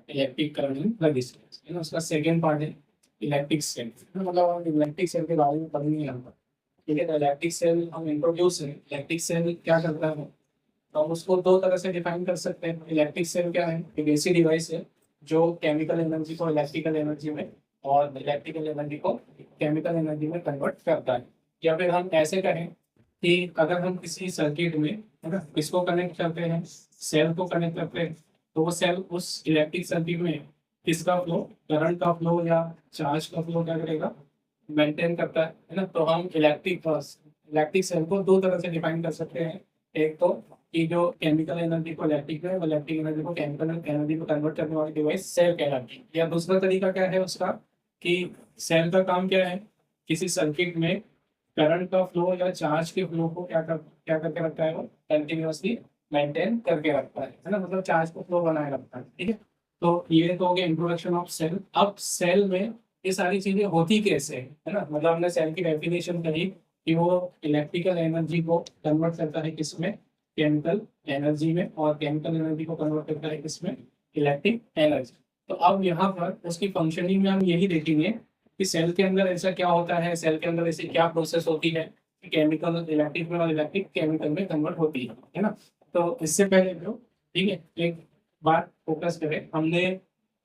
Electric current in resistance, है ना। उसका सेकंड पार्ट है इलेक्ट्रिक सेल, मतलब हम इलेक्ट्रिक सेल के बारे में पढ़ेंगे यहाँ पर। ठीक है, तो इलेक्ट्रिक सेल हम इंट्रोड्यूस है। इलेक्ट्रिक सेल क्या करता है, तो हम उसको दो तरह से डिफाइन कर सकते हैं। इलेक्ट्रिक सेल क्या है, एक ऐसी डिवाइस है जो केमिकल एनर्जी को इलेक्ट्रिकल एनर्जी में और इलेक्ट्रिकल एनर्जी को केमिकल एनर्जी में कन्वर्ट करता है। या फिर हम ऐसे कहें कि अगर हम किसी सर्किट में, है ना, इसको कनेक्ट करते हैं, सेल को कनेक्ट करते हैं, तो वो सेल उस इलेक्ट्रिक सर्किट में किसका फ्लो, करंट का फ्लो या चार्ज का फ्लो क्या करेगा, मेंटेन करता है ना। तो हम इलेक्ट्रिक सेल को दो तरह से डिफाइन कर सकते हैं। एक तो कि जो केमिकल एनर्जी को इलेक्ट्रिक में, इलेक्ट्रिक एनर्जी को केमिकल एनर्जी में कन्वर्ट करने वाली डिवाइस सेल कहलाती है। या दूसरा तरीका क्या है उसका, कि सेल का काम क्या है, किसी सर्किट में करंट का फ्लो या चार्ज के फ्लो को क्या करके रखता है, वो कंटिन्यूअसली मेंटेन करके रखता है ना, मतलब चार्ज को फ्लो बनाए रखता है। ठीक है, तो ये तो हो गया इंट्रोडक्शन ऑफ सेल। अब सेल में ये सारी चीजें होती कैसे है ना, मतलब हमने सेल की डेफिनेशन कही कि वो इलेक्ट्रिकल एनर्जी को कन्वर्ट करता है किसमें, केमिकल एनर्जी में, और केमिकल एनर्जी को कन्वर्ट करता है किसमें, इलेक्ट्रिक एनर्जी। तो अब यहाँ पर उसकी फंक्शनिंग में हम यही देखेंगे कि सेल के अंदर ऐसा क्या होता है, सेल के अंदर ऐसी क्या प्रोसेस होती है कि केमिकल इलेक्ट्रिक में और इलेक्ट्रिक केमिकल में कन्वर्ट होती है ना। तो इससे पहले जो, ठीक है, एक बात फोकस करें, हमने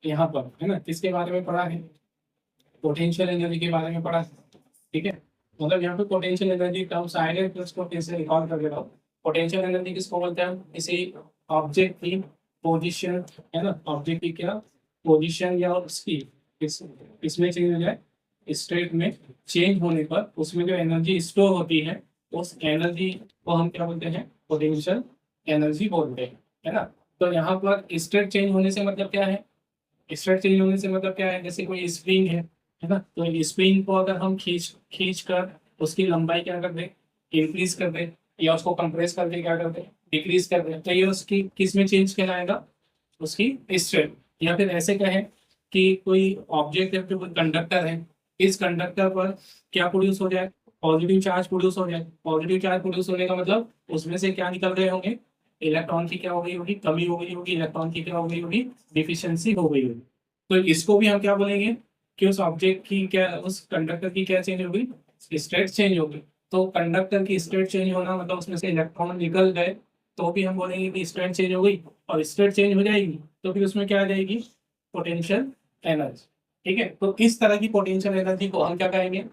यहाँ पर, है ना, किसके बारे में पढ़ा है, पोटेंशियल एनर्जी के बारे में पढ़ा है। ठीक है, मतलब यहाँ पे पोटेंशियल एनर्जी टर्म्स आए हैं, तो उसको फिर से रिकॉल कर देता हूँ। पोटेंशियल एनर्जी किसको बोलते हैं हम, किसी ऑब्जेक्ट की पोजीशन, है ना, ऑब्जेक्ट की क्या पोजीशन या उसकी इसमें चेंज हो जाए, स्टेट में चेंज होने पर उसमें जो एनर्जी स्टोर होती है, उस एनर्जी को हम क्या बोलते हैं, पोटेंशियल एनर्जी बोलते हैं, है ना। तो यहाँ पर स्टेट चेंज होने से मतलब क्या है, स्टेट चेंज होने से मतलब क्या है, जैसे कोई स्प्रिंग है ना, तो स्प्रिंग को अगर हम खींच खींच कर उसकी लंबाई क्या कर दें, इंक्रीज कर दें, या उसको कंप्रेस करके क्या कर दें, डिक्रीज कर दें, तो ये उसकी किस में चेंज कहलाएगा, उसकी स्टेट। या फिर ऐसे कहें कि कोई ऑब्जेक्ट है, कोई कंडक्टर है, इस कंडक्टर पर क्या प्रोड्यूस हो जाए, पॉजिटिव चार्ज प्रोड्यूस हो जाए। पॉजिटिव चार्ज प्रोड्यूस होने का मतलब उसमें से क्या निकल रहे होंगे, इलेक्ट्रॉन की क्या हो गई होगी, कमी हो गई होगी, इलेक्ट्रॉन की क्या हो गई होगी, डिफिशियंसी हो गई होगी। तो इसको भी हम क्या बोलेंगे कि उस ऑब्जेक्ट की क्या, उस कंडक्टर की क्या चेंज होगी, स्टेट चेंज होगी। तो कंडक्टर की स्टेट चेंज होना मतलब उसमें से इलेक्ट्रॉन निकल गए, तो भी हम बोलेंगे कि स्टेट चेंज हो गई। और स्टेट चेंज हो जाएगी तो फिर उसमें क्या आ जाएगी, पोटेंशियल एनर्जी। ठीक है, तो इस तरह की पोटेंशियल एनर्जी को हम क्या कहेंगे,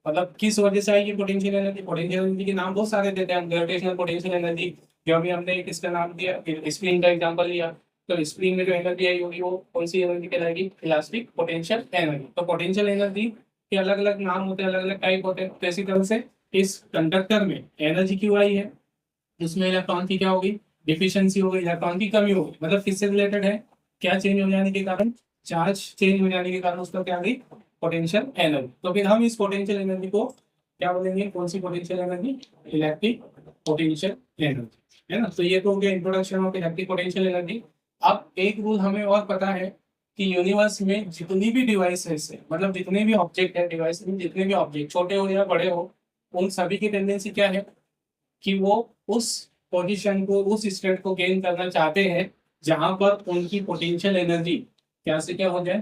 मतलब किस वजह से आएगी पोटेंशियल एनर्जी। पोटेंशियल एनर्जी के नाम बहुत सारे देते हैं हम, ग्रेविटेशनल पोटेंशियल एनर्जी, जो अभी हमने किसका नाम दिया, स्प्रिंग का एग्जांपल लिया, तो स्प्रिंग में जो एनर्जी आई होगी वो कौन सी एनर्जी कहलाएगी, इलास्टिक पोटेंशियल एनर्जी। तो पोटेंशियल एनर्जी के अलग अलग नाम होते हैं, अलग अलग टाइप होते हैं। तो इसी तरह से इस कंडक्टर में एनर्जी क्यों आई है, उसमें इलेक्ट्रॉन की क्या होगी, डिफिशियंसी हो गई, इलेक्ट्रॉन की कमी हो गई, मतलब किससे रिलेटेड है, क्या चेंज हो जाने के कारण, चार्ज चेंज हो जाने के कारण उसका क्या आ गई, पोटेंशियल एनर्जी। तो फिर हम इस पोटेंशियल एनर्जी को क्या बोलेंगे, कौन सी potential energy, electric potential energy, है ना। तो ये तो हो गया introduction of electric potential energy. अब एक रूल हमें और पता है कि यूनिवर्स में जितनी भी डिवाइसेस है, मतलब जितने भी ऑब्जेक्ट है डिवाइस में, जितने भी ऑब्जेक्ट छोटे हो या बड़े हो, उन सभी की टेंडेंसी क्या है कि वो उस पोजीशन को, उस स्टेट को गेन करना चाहते हैं जहां पर उनकी पोटेंशियल एनर्जी क्या से क्या हो जाए,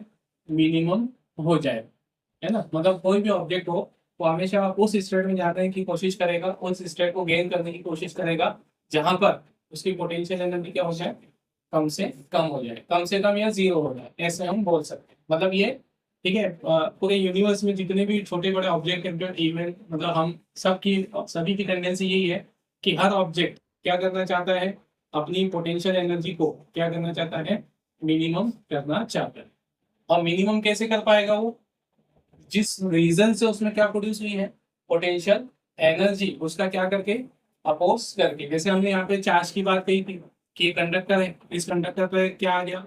मिनिमम हो जाए, है ना। मतलब कोई भी ऑब्जेक्ट हो वो हमेशा उस स्टेट में जाने की कोशिश करेगा, उस स्टेट को गेन करने की कोशिश करेगा जहां पर उसकी पोटेंशियल एनर्जी क्या हो जाए, कम से कम हो जाए, कम से कम या जीरो हो जाए, ऐसे हम बोल सकते हैं। मतलब ये, ठीक है, पूरे यूनिवर्स में जितने भी छोटे बड़े ऑब्जेक्ट इवेंट, मतलब हम सभी की टेंडेंसी यही है कि हर ऑब्जेक्ट क्या करना चाहता है, अपनी पोटेंशियल एनर्जी को क्या करना चाहता है, मिनिमम करना चाहता है। और मिनिमम कैसे कर पाएगा वो, जिस रीजन से उसमें क्या प्रोड्यूस हुई है, पोटेंशियल एनर्जी, उसका क्या करके, अपोज करके। जैसे हमने यहाँ पे चार्ज की बात कही थी कि कंडक्टर है, इस कंडक्टर पे क्या आ गया,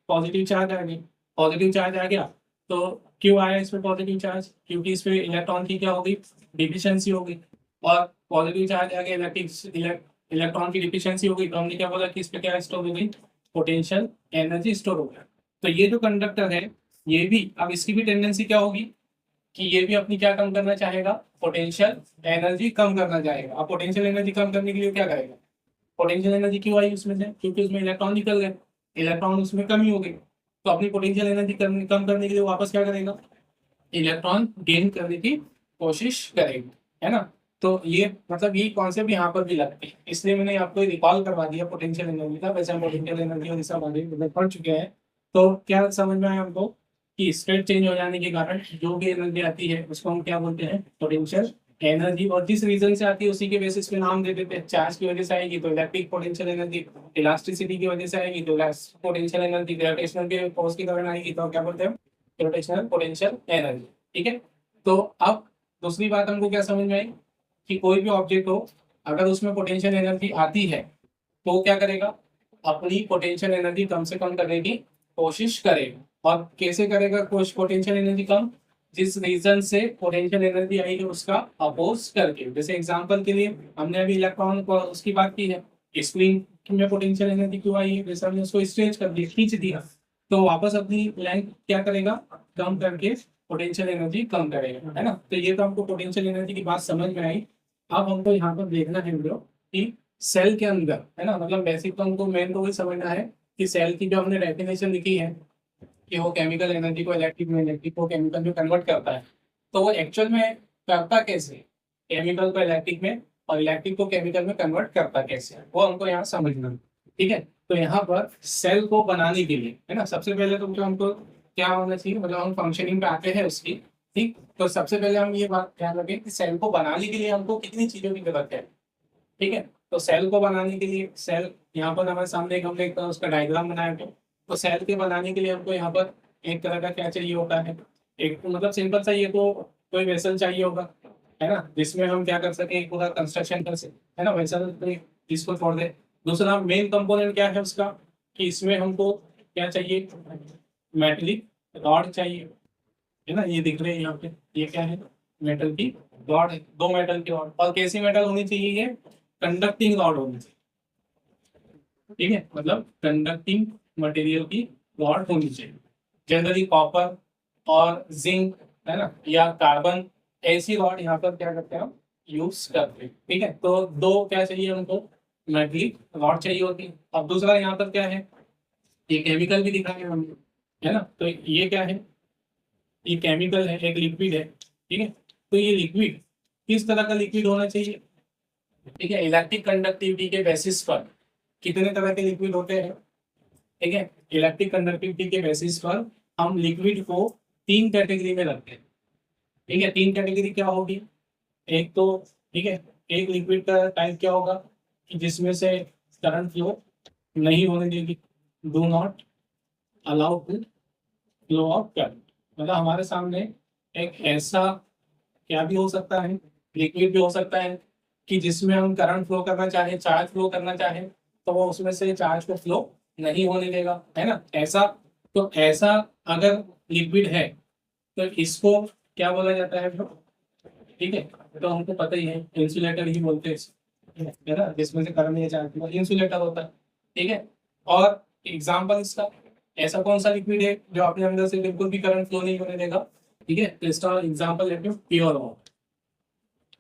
पॉजिटिव चार्ज आ गया। पॉजिटिव चार्ज आ गया तो क्यों आया इसमें पॉजिटिव चार्ज, क्योंकि इसमें इलेक्ट्रॉन की क्या होगी, डिफिशियंसी होगी। और पॉजिटिव चार्ज आ गया, इलेक्ट्रॉन की डिफिशियंसी होगी, तो हमने क्या बोला कि इस पे क्या स्टोर हो गई, पोटेंशियल एनर्जी स्टोर हो गया। तो ये जो कंडक्टर है, ये भी अब इसकी भी टेंडेंसी क्या होगी कि ये भी अपनी क्या कम करना चाहेगा, पोटेंशियल एनर्जी कम करना चाहेगा। अब पोटेंशियल एनर्जी कम करने के लिए क्या करेगा, पोटेंशियल एनर्जी क्यों आई उसमें से, क्योंकि उसमें इलेक्ट्रॉन निकल गए, इलेक्ट्रॉन उसमें कमी हो गई। तो अपनी पोटेंशियल एनर्जी कम करने के लिए वापस क्या करेगा, इलेक्ट्रॉन गेन करने की कोशिश करेगा, है ना। तो ये मतलब ये कॉन्सेप्ट यहाँ पर भी लगते हैं, इसलिए मैंने आपको रिकॉल करवा दिया पोटेंशियल एनर्जी का। वैसे हम पोटेंशियल एनर्जी और सब आगे पढ़ चुके हैं। तो क्या समझ में आया हमको कि स्टेट चेंज हो जाने के कारण जो भी एनर्जी आती है उसको हम क्या बोलते हैं, पोटेंशियल एनर्जी। और जिस रीजन से आती है उसी के बेसिस पे नाम दे देते हैं। चार्ज की वजह से आएगी तो इलेक्ट्रिक पोटेंशियल एनर्जी, इलास्टिसिटी की वजह से आएगी तो पोटेंशियल एनर्जी, ग्रेविटेशनल के फोर्स के कारण आएगी तो क्या बोलते हैं, ग्रेविटेशनल पोटेंशियल एनर्जी। ठीक है। तो अब दूसरी बात हमको क्या समझ में आई कि कोई भी ऑब्जेक्ट हो, अगर उसमें पोटेंशियल एनर्जी आती है तो वो क्या करेगा, अपनी पोटेंशियल एनर्जी कम से कम करने की कोशिश करेगा। और कैसे करेगा पोटेंशियल एनर्जी कम, जिस रीजन से पोटेंशियल एनर्जी आई है उसका अपोज करके। जैसे एग्जांपल के लिए हमने अभी इलेक्ट्रॉन को उसकी बात की है, स्प्रिंग में पोटेंशियल एनर्जी क्यों आई है, जैसे हमने उसको स्ट्रेच कर दिया, खींच दिया, तो वापस अपनी लेंथ क्या करेगा, कम करके पोटेंशियल एनर्जी कम करेगा, है ना। तो ये तो हमको पोटेंशियल एनर्जी की बात समझ में आई। अब हमको यहाँ पर देखना है ब्रो कि सेल के अंदर, है ना, मतलब बेसिक तो हमको मेन तो वही समझना है कि सेल की जो हमने डेफिनेशन लिखी है कि वो केमिकल एनर्जी को इलेक्ट्रिक में, इलेक्ट्रिक को केमिकल में कन्वर्ट करता है, तो वो एक्चुअल में करता कैसे, केमिकल को इलेक्ट्रिक में और इलेक्ट्रिक को केमिकल में कन्वर्ट करता कैसे, वो हमको यहाँ समझना है। ठीक है। तो यहाँ पर सेल को बनाने के लिए, है ना, सबसे पहले तो हमको क्या होना चाहिए, मतलब हम फंक्शनिंग पे आते हैं उसकी। ठीक। तो सबसे पहले हम ये बात ध्यान रखें कि सेल को बनाने के लिए हमको कितनी चीजों की जरूरत है। ठीक है। तो सेल को बनाने के लिए, सेल यहाँ पर हमारे सामने एक हमने उसका डायग्राम बनाया था। तो सेल के बनाने के लिए हमको यहाँ पर एक तरह का क्या चाहिए होता है, एक तो मतलब सिंपल सा ये तो कोई वेसल चाहिए होगा, है ना, जिसमें हम क्या कर सके, पूरा कंस्ट्रक्शन कर सके, है ना, वेसल तो इसको छोड़ दे। दूसरा मेन कंपोनेंट क्या है उसका, कि इसमें हमको क्या चाहिए, मेटलिक रॉड चाहिए, है ना, ये दिख रहे हैं यहाँ पे, ये क्या है, मेटल की रॉड है, 2 मेटल की रॉड। और कैसी मेटल होनी चाहिए, ये कंडक्टिंग रॉड होनी चाहिए। ठीक है, मतलब कंडक्टिंग मटेरियल की रॉड होनी चाहिए, जनरली कॉपर और जिंक, है ना, या कार्बन, ऐसी रॉड यहाँ पर क्या करते हैं हम यूज करते हैं। ठीक है। तो 2 क्या चाहिए हमको, मेटलिक रॉड चाहिए होती है। अब दूसरा यहाँ पर क्या है, ये केमिकल भी दिखाएंगे हम, है ना। तो ये क्या है, ये केमिकल है, एक लिक्विड है। ठीक है। तो ये लिक्विड किस तरह का लिक्विड होना चाहिए, ठीक है, इलेक्ट्रिक कंडक्टिविटी के बेसिस पर कितने तरह के लिक्विड होते हैं। ठीक है। इलेक्ट्रिक कंडक्टिविटी के बेसिस पर हम लिक्विड को 3 कैटेगरी में रखते हैं। ठीक है। 3 कैटेगरी क्या होगी, एक तो, ठीक है, एक लिक्विड का टाइप क्या होगा कि जिसमें से करंट फ्लो नहीं होने देगी, do not allow to flow of current. मतलब हमारे सामने एक ऐसा क्या भी हो सकता है, लिक्विड भी हो सकता है कि जिसमें हम करंट फ्लो करना चाहें, चार्ज फ्लो करना चाहें, तो वो उसमें से चार्ज को फ्लो नहीं होने देगा, है ना, ऐसा। तो ऐसा अगर लिक्विड है तो इसको क्या बोला जाता है bro? ठीक है। तो हमको पता ही है, इंसुलेटर ही बोलते हैं है ना, जिसमें से करंट या चार्ज इंसुलेटर होता है। ठीक है। और एग्जाम्पल इसका, ऐसा कौन सा लिक्विड है जो अपने अंदर से बिल्कुल भी करंट फ्लो नहीं होने देगा। ठीक है। तो इसका एग्जाम्पल लेते हैं प्योर वाटर।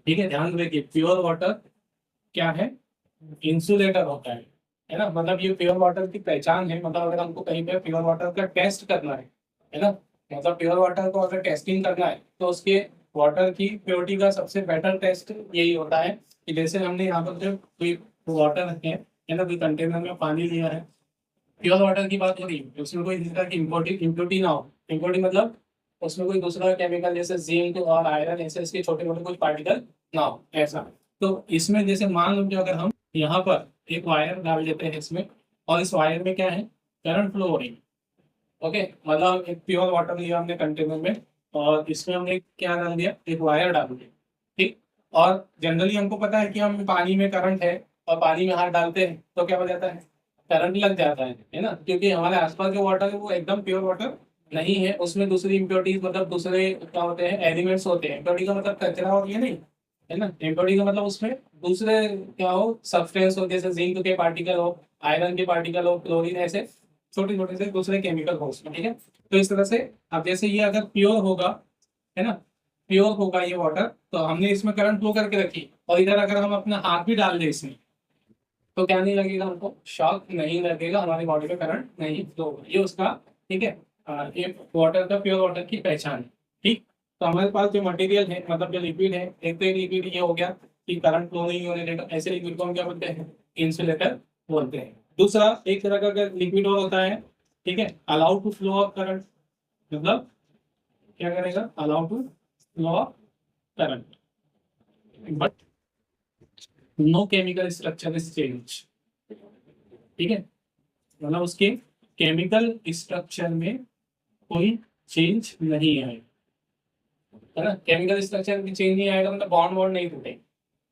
ठीक है, ध्यान रखिए, प्योर वाटर क्या है, इंसुलेटर होता है ना। मतलब ये प्योर वाटर की पहचान है, मतलब अगर हमको कहीं पे प्योर वाटर का टेस्ट करना है ना, मतलब प्योर वाटर को अगर टेस्टिंग करना है तो उसके वाटर की प्योरिटी का सबसे बेटर टेस्ट यही होता है कि जैसे हमने यहाँ पर जो कोई वाटर रखे हैं, है ना, कोई कंटेनर में पानी लिया है, प्योर वाटर की बात हो रही है, उसमें कोई तरह की इम्प्योरिटी ना हो। इम्प्योरिटी मतलब उसमें कोई दूसरा केमिकल जैसे जिंक और आयरन ऐसे इसके छोटे मोटे कुछ पार्टिकल ना हो, ऐसा। तो इसमें जैसे मान लो कि अगर हम यहाँ पर एक वायर डाल देते हैं इसमें, और इस वायर में क्या है, करंट फ्लो हो रही है। ओके, मतलब एक प्योर वाटर लिया हमने कंटेनर में, और इसमें हमने क्या डाल दिया, एक वायर डाल दिया। ठीक। और जनरली हमको पता है कि हम पानी में करंट है और पानी में हाथ डालते हैं तो क्या हो जाता है, करंट लग जाता है ना, क्योंकि हमारे आसपास जो वाटर है वो एकदम प्योर वाटर नहीं है, उसमें दूसरी इम्प्योरिटीज, मतलब दूसरे क्या होते हैं, एलिमेंट्स होते हैं। इम्प्योरिटी का मतलब कचरा और ये नहीं, है ना, इम्प्योरिटी का मतलब उसमें दूसरे क्या हो, सब्सटेंस हो, जैसे जिंक के पार्टिकल हो, आयरन के पार्टिकल हो, क्लोरीन, ऐसे छोटे छोटे से दूसरे केमिकल हो उसमें। ठीक है। तो इस तरह से अब जैसे ये अगर प्योर होगा, है ना, प्योर होगा ये वाटर, तो हमने इसमें करंट फ्लो करके रखी, और इधर अगर हम अपना हाथ भी डाल दें इसमें तो क्या नहीं लगेगा, हमको शॉक नहीं लगेगा, हमारी बॉडी में करंट नहीं फ्लो होगा। ये उसका ठीक है, ये वाटर का, प्योर वाटर की पहचान है। ठीक, तो हमारे पास जो मटेरियल है, मतलब जो लिक्विड है, एक तो लिक्विड ये हो गया कि करंट फ्लो नहीं होने देगा, ऐसे लिक्विड को हम क्या बोलते हैं, इंसुलेटर बोलते हैं। दूसरा एक तरह का अगर लिक्विड और होता है, ठीक है, allow to flow of current, मतलब क्या करेगा, allow to flow of current, but no chemical structure is change. ठीक है, मतलब उसके केमिकल स्ट्रक्चर में कोई चेंज नहीं आएगा, है ना, केमिकल स्ट्रक्चर में चेंज नहीं आएगा, मतलब बॉन्ड वॉन्ड नहीं टूटेगा,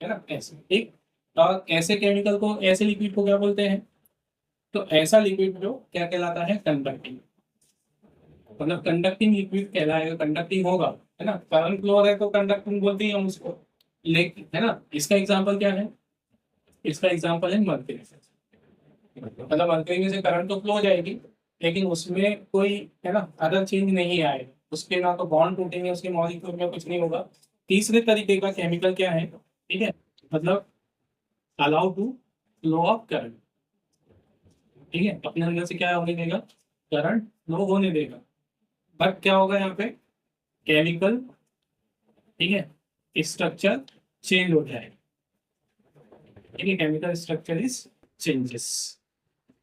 है ना, ऐसे। ठीक, और ऐसे केमिकल को, ऐसे लिक्विड को क्या बोलते हैं, तो ऐसा लिक्विड जो क्या कहलाता है, कंडक्टिंग, मतलब कंडक्टिंग लिक्विड कहलाएगा, कंडक्टिंग होगा, है ना, करंट फ्लो है तो कंडक्टिंग बोलते हैं हम उसको, लेकिन है ना, इसका एग्जांपल क्या है, इसका एग्जांपल है मर्क्यूरी, मतलब मर्क्यूरी में से करंट तो फ्लो हो जाएगी, लेकिन उसमें कोई, है ना, अदर चेंज नहीं आएगा, उसके ना तो बॉन्ड टूटेंगे, उसके मॉलिक्यूल में कुछ नहीं होगा। तीसरे तरीके का केमिकल क्या है, ठीक है, मतलब allow to flow of current, ठीक है, अपने अंदर से क्या होने देगा, करंट फ्लो होने देगा, बट क्या होगा यहाँ पे, केमिकल, ठीक है, स्ट्रक्चर चेंज हो जाएगा, ठीक है, केमिकल स्ट्रक्चर इज चेंजेस,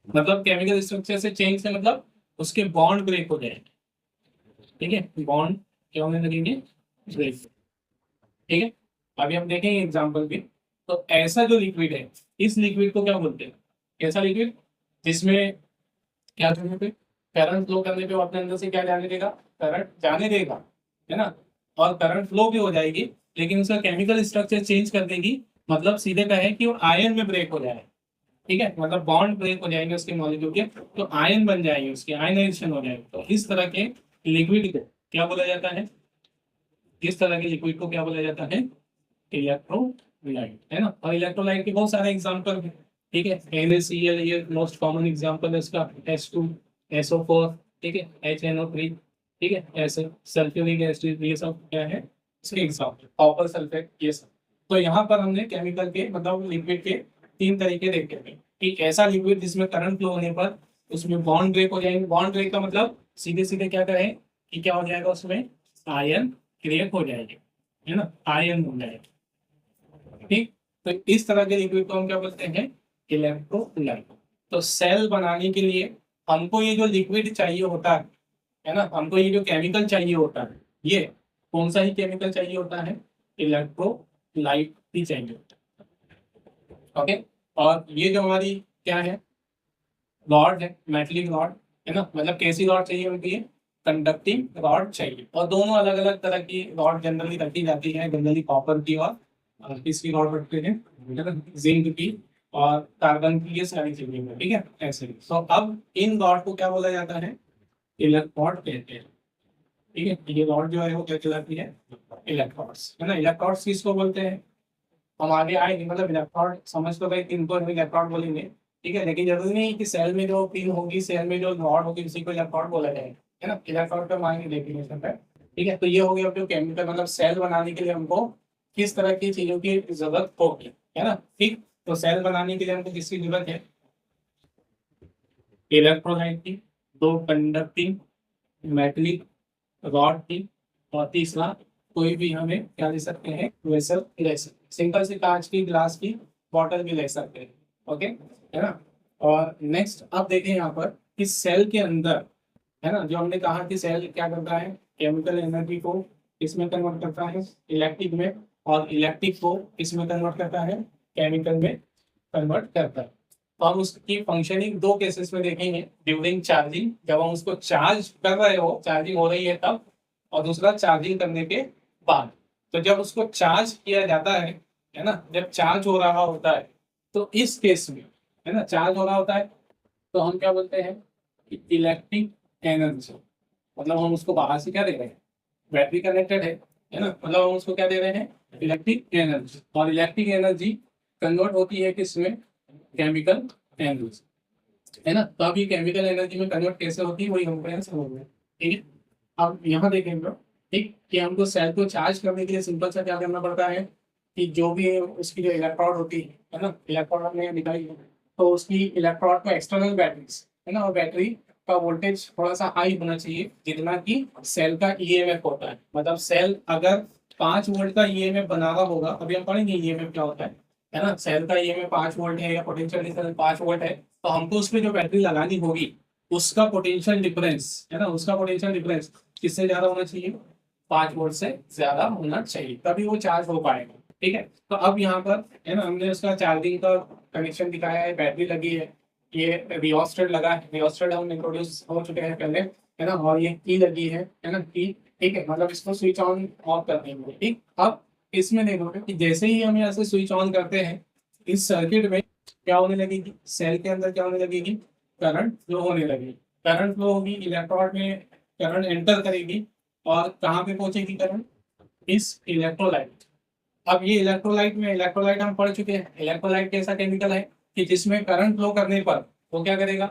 मतलब केमिकल स्ट्रक्चर से चेंज से मतलब उसके बॉन्ड ब्रेक हो जाएंगे, ठीक है, बॉन्ड क्या होने लगेंगे, ब्रेक, ठीक है। अभी हम देखेंगे एग्जांपल भी। तो ऐसा जो लिक्विड है, इस लिक्विड को क्या बोलते हैं, ऐसा लिक्विड जिसमें क्या करने पे, करंट फ्लो करने पे वो अपने अंदर से क्या जाने देगा, करंट जाने देगा, है ना, और करंट फ्लो भी हो जाएगी, लेकिन उसका केमिकल स्ट्रक्चर चेंज कर देगी, मतलब सीधे कहें कि वो आयन में ब्रेक हो जाए, ठीक है, मतलब बॉन्ड ब्रेक हो जाएंगे उसके मॉलिक्यूल के, तो आयन बन जाएंगे, उसके आयनाइजेशन हो जाएगा, तो इस तरह के लिक्विड को क्या बोला जाता है, इस तरह के लिक्विड को क्या बोला जाता है, इलेक्ट्रोलाइट, है ना, और इलेक्ट्रोलाइट के बहुत सारे एग्जांपल हैं, ठीक है, NaCl ये मोस्ट कॉमन एग्जांपल है इसका, H2SO4, ठीक है, HNO3, ठीक है, ऐसे सल्फ्यूरिक एसिड, ये सब क्या है इसके एग्जांपल, कॉपर सल्फेट, ये सब। तो यहाँ पर हमने केमिकल के, मतलब लिक्विड के तीन तरीके देखे थे, कि ऐसा लिक्विड जिसमें करंट फ्लो होने पर उसमें बॉन्ड ब्रेक हो जाएंगे, बॉन्ड ब्रेक का मतलब सीधे सीधे क्या करें कि क्या हो जाएगा, उसमें आयन क्रिएट हो जाएंगे, है ना, आयन हो जाएगा, ठीक। तो इस तरह के लिक्विड को हम क्या बोलते हैं, इलेक्ट्रोलाइट। तो सेल बनाने के लिए हमको ये जो लिक्विड चाहिए होता है ना, हमको ये जो केमिकल चाहिए होता है, ये कौन सा ही केमिकल चाहिए होता है, इलेक्ट्रोलाइट ही चाहिए होता है, ओके। और ये जो हमारी क्या है, रॉड है, मेटलिक रॉड, है ना, मतलब कैसी रॉड चाहिए होती है, कंडक्टिंग रॉड चाहिए, और दोनों अलग अलग तरह की रॉड जनरली रखी जाती है, जनरली कॉपर की और किसकी रॉड रखते हैं, जिंक की और कार्बन की, ये सारी चीजें, ठीक है, ऐसे। तो अब इन रॉड को क्या बोला जाता है, इलेक्ट्रोड कहते हैं, ठीक है, ये रॉड जो है वो क्या कहलाती है, इलेक्ट्रोड्स, है ना। इलेक्ट्रोड्स किसको बोलते हैं, हम आगे आएंगे, मतलब इलेक्ट्रॉन समझ तो गए, इनको हम इलेक्ट्रॉन बोलेंगे, ठीक है, लेकिन जरूरी नहीं कि सेल में जो पिन होगी, सेल में जो रॉड होगी, उसी को इलेक्ट्रॉन बोला जाएगा, है ना, इलेक्ट्रॉन पे मांगे डेफिनेशन है, ठीक है। तो ये हो गया जो केमिकल, मतलब सेल बनाने के लिए हमको किस तरह की चीजों की जरूरत होगी, है ना, ठीक। तो सेल बनाने के लिए हमको किसकी जरूरत है, इलेक्ट्रोलाइट की, दो कंडक्टिंग मेटलिक रॉड की, और तीसरा कोई भी हमें क्या ले सकते हैं, वेसल ले सकते, सिंपल से कांच की, ग्लास की बॉटल भी ले सकते हैं, ओके, है ना। और नेक्स्ट अब देखें यहाँ पर कि सेल के अंदर, है ना, जो हमने कहा कि सेल क्या करता है, केमिकल एनर्जी को इसमें कन्वर्ट करता है, इलेक्ट्रिक में, और इलेक्ट्रिक को इसमें कन्वर्ट करता है, केमिकल में कन्वर्ट करता है। तो हम उसकी फंक्शनिंग दो केसेस में देखेंगे, ड्यूरिंग चार्जिंग, जब हम उसको चार्ज कर रहे हो, चार्जिंग हो रही है तब, और दूसरा चार्जिंग करने के बाद। तो जब उसको चार्ज किया जाता है ना, जब चार्ज हो रहा होता है, तो इस केस में, है ना, चार्ज हो रहा होता है, तो हम क्या बोलते हैं, इलेक्ट्रिक एनर्जी, मतलब हम उसको बाहर से क्या दे रहे हैं, बैटरी कनेक्टेड है ना, मतलब हम उसको क्या दे रहे हैं, इलेक्ट्रिक एनर्जी, और इलेक्ट्रिक एनर्जी कन्वर्ट होती है किसमें, केमिकल एनर्जी, है ना। तो अब ये केमिकल एनर्जी में कन्वर्ट कैसे होती है, वही हमको यहाँ समझ में, ठीक है। अब यहाँ देखेंगे, ठीक, कि हमको सेल को चार्ज करने के लिए सिंपल सा क्या करना पड़ता है, कि जो भी उसकी जो इलेक्ट्रोड होती है ना, इलेक्ट्रोड हमने निकाली है, तो उसकी इलेक्ट्रोड को एक्सटर्नल बैटरीज, है ना, और बैटरी का वोल्टेज थोड़ा सा हाई होना चाहिए जितना कि सेल का ईएमएफ होता है। मतलब सेल अगर 5 वोल्ट का ईएमएफ बना रहा होगा, अभी हम पढ़ेंगे ईएमएफ क्या होता है ना। सेल का ईएमएफ 5 वोल्ट है या पोटेंशियल डिफरेंस 5 वोल्ट है, तो हमको उसमें जो बैटरी लगानी होगी उसका पोटेंशियल डिफरेंस है ना, उसका पोटेंशियल डिफरेंस किससे ज्यादा होना चाहिए, 5 वोल्ट से ज्यादा होना चाहिए, तभी वो चार्ज हो पाएगा। ठीक है, तो अब यहाँ पर है ना हमने उसका चार्जिंग का कनेक्शन दिखाया है, बैटरी लगी है, ये रियोस्टेट लगा है, रियोस्टेट हम इंट्रोड्यूस हो चुके हैं पहले है ना, और ये की लगी है ना की। ठीक है, मतलब इसको स्विच ऑन ऑफ कर देंगे। ठीक, अब इसमें देखोगे कि जैसे ही हम यहाँ से स्विच ऑन करते हैं इस सर्किट में क्या होने लगेगी, सेल के अंदर क्या होने लगेगी, करंट फ्लो होने लगेगी। करंट फ्लो होगी, इलेक्ट्रोड में करंट एंटर करेगी और कहाँ पे पहुंचेगी करंट, इस इलेक्ट्रोलाइट। अब ये इलेक्ट्रोलाइट में, इलेक्ट्रोलाइट हम पढ़ चुके हैं, इलेक्ट्रोलाइट कैसा केमिकल है कि जिसमें करंट फ्लो करने पर वो क्या करेगा,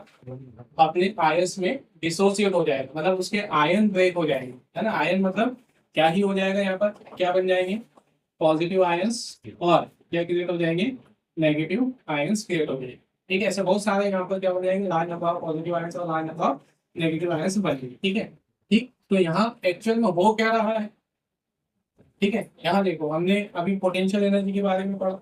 अपने आयंस में डिसोसिएट हो जाएगा, मतलब उसके आयन ब्रेक हो जाएंगे है ना। आयन मतलब क्या ही हो जाएगा, यहाँ पर क्या बन जाएंगे, पॉजिटिव आयंस, और क्या क्रिएट हो जाएंगे, नेगेटिव आयंस क्रिएट हो जाएंगे। ठीक है, ऐसे बहुत सारे यहाँ पर क्या हो जाएंगे, large number of positive ions और large number of negative ions बनेंगे। ठीक है, ठीक, तो यहाँ एक्चुअल में हो क्या रहा है। ठीक है, यहाँ देखो हमने अभी पोटेंशियल एनर्जी के बारे में पढ़ा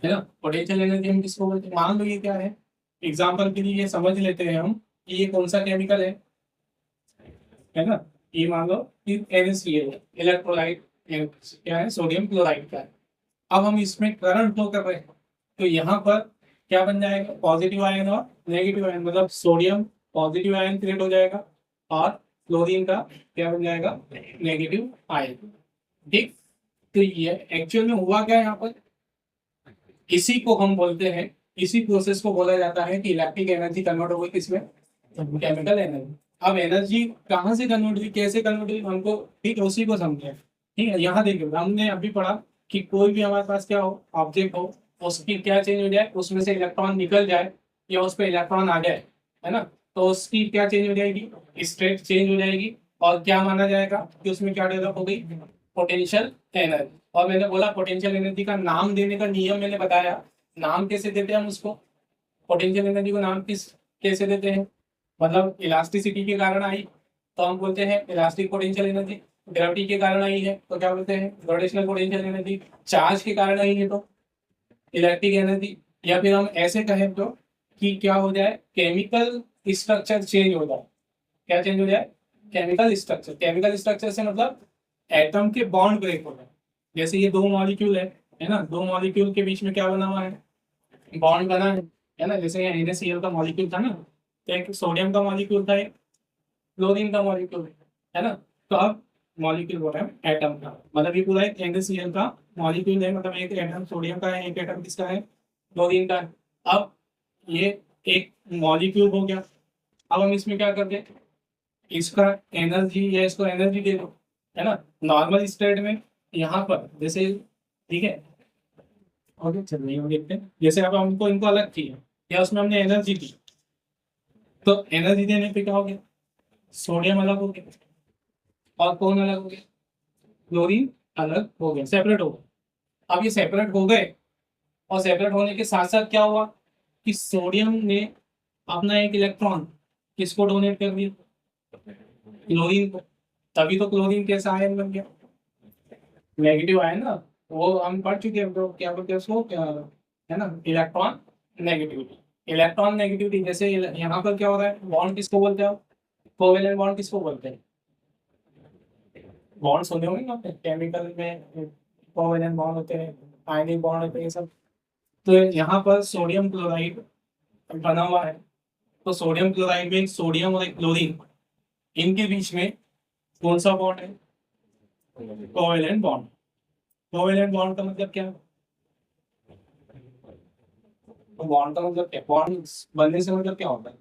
है ना। पोटेंशियल एनर्जी हम किसको बोलते हैं, मान लो ये क्या है, एग्जाम्पल के लिए ये समझ लेते हैं हम कि ये कौन सा केमिकल है ना। ये मान लो कि NaCl इलेक्ट्रोलाइट क्या है, सोडियम क्लोराइड का है। अब हम इसमें करंट फ्लो कर रहे हैं, तो यहाँ पर क्या बन जाएगा, पॉजिटिव आयन और नेगेटिव आयन, मतलब सोडियम पॉजिटिव आयन क्रिएट हो जाएगा और क्लोरीन का क्या बन जाएगा, नेगेटिव आयन। ठीक, तो ये एक्चुअल में हुआ क्या है यहाँ पर, इसी को हम बोलते हैं, इसी प्रोसेस को बोला जाता है कि इलेक्ट्रिक एनर्जी कन्वर्ट हो गई किसमें, केमिकल एनर्जी। अब एनर्जी कहाँ से कन्वर्ट हुई, कैसे कन्वर्ट हुई हमको, ठीक है उसी को समझे। ठीक है, यहाँ देखिए हमने अभी पढ़ा कि कोई भी हमारे पास क्या हो, ऑब्जेक्ट हो, उसकी क्या चेंज हो जाए, उसमें से इलेक्ट्रॉन निकल जाए या उस पर इलेक्ट्रॉन आ जाए है ना, तो उसकी क्या चेंज हो जाएगी, स्टेट चेंज हो जाएगी, और क्या माना जाएगा कि उसमें क्या डेवलप हो गई, पोटेंशियल एनर्जी। और मैंने बोला पोटेंशियल एनर्जी का नाम देने का नियम मैंने बताया, नाम कैसे देते हैं हम उसको, पोटेंशियल एनर्जी को नाम कैसे देते हैं, मतलब इलास्टिसिटी के कारण आई तो हम बोलते हैं इलास्टिक पोटेंशियल एनर्जी, ग्रेविटी के कारण आई है तो क्या बोलते हैं, ग्रेविटेशनल पोटेंशियल एनर्जी, चार्ज के कारण आई है तो इलेक्ट्रिक एनर्जी, या फिर हम ऐसे कहें तो कि क्या हो जाए, केमिकल स्ट्रक्चर चेंज हो जाए। क्या चेंज हो जाए, केमिकल स्ट्रक्चर। केमिकल स्ट्रक्चर से मतलब एटम के बॉन्ड ब्रेक हो जाए। जैसे ये दो मॉलिक्यूल है ना, दो मॉलिक्यूल के बीच में क्या बना हुआ है, बॉन्ड बना है ना। जैसे यहाँ NaCl का मॉलिक्यूल था ना, तो एक सोडियम का मॉलिक्यूल था, एक क्लोरीन का मॉलिक्यूल है ना। तो अब मॉलिक्यूल बोल रहे हैं एटम का, मतलब ये पूरा एक NaCl का मॉलिक्यूल है, मतलब एक एटम सोडियम का है, एक एटम किसका है, क्लोरीन का है। अब ये एक मॉलिक्यूल हो गया, अब हम इसमें क्या करते हैं, इसका एनर्जी या इसको एनर्जी दे दो है ना। नॉर्मल स्टेट में यहाँ पर जैसे, ठीक है ओके चल रही है, देखते हैं जैसे अब हमको इनको अलग किया या उसमें हमने एनर्जी दी, तो एनर्जी देने पे क्या हो गया, सोडियम अलग हो गया और कौन अलग हो गया, क्लोरीन अलग हो गया, सेपरेट हो गया। अब ये सेपरेट हो गए और सेपरेट होने के साथ साथ क्या हुआ कि सोडियम ने अपना एक इलेक्ट्रॉन किसको डोनेट कर दिया, क्लोरीन को, तभी तो क्लोरीन कैसा आयन बन गया, नेगेटिव आयन ना। वो हम पढ़ चुके हैं तो क्या बोलते हैं उसको, क्या है ना, इलेक्ट्रॉन नेगेटिविटी। इलेक्ट्रॉन नेगेटिविटी जैसे यहाँ पर क्या हो रहा है, बॉन्ड किसको बोलते हैं, कोवेलेंट बॉन्ड किसको बोलते हैं, बॉन्ड सुने होंगे ना केमिकल में, कोवेलेंट बॉन्ड होते हैं, आयनिक बॉन्ड होते हैं, ये सब। तो यहाँ पर सोडियम क्लोराइड बना हुआ है, तो सोडियम क्लोराइड में सोडियम और एक क्लोरीन, इनके बीच में कौन सा बॉन्ड है, कोवेलेंट बॉन्ड। कोवेलेंट बॉन्ड का मतलब क्या है, तो बॉन्ड का मतलब क्या, बॉन्ड बनने से मतलब क्या होता है,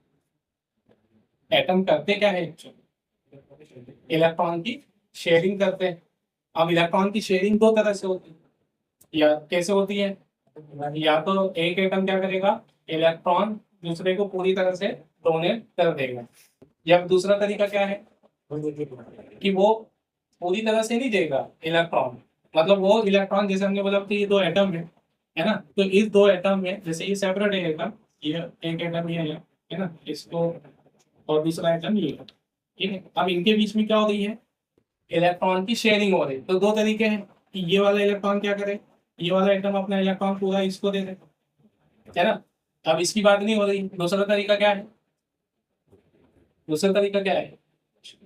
एटम करते क्या है, इलेक्ट्रॉन की शेयरिंग करते हैं। अब इलेक्ट्रॉन की शेयरिंग दो तरह से होती है, या कैसे होती है, या तो एक एटम क्या करेगा, इलेक्ट्रॉन दूसरे को पूरी तरह से डोनेट कर देगा, या दूसरा तरीका क्या है कि वो पूरी तरह से नहीं देगा इलेक्ट्रॉन, मतलब वो इलेक्ट्रॉन जैसे हमने बोला कि ये दो एटम है ना, तो इस दो एटम में जैसे ये सेपरेट है एटम, ये एक एटम ये है ना, इसको और दूसरा एटम ये है। ठीक है, अब इनके बीच में क्या हो रही है, इलेक्ट्रॉन की शेयरिंग हो रही है। तो दो तरीके हैं कि ये वाला इलेक्ट्रॉन क्या करे, ये वाला एटम अपना इलेक्ट्रॉन पूरा इसको दे दे, है ना। अब इसकी बात नहीं हो रही, दूसरा तरीका क्या है, दूसरा तरीका क्या है,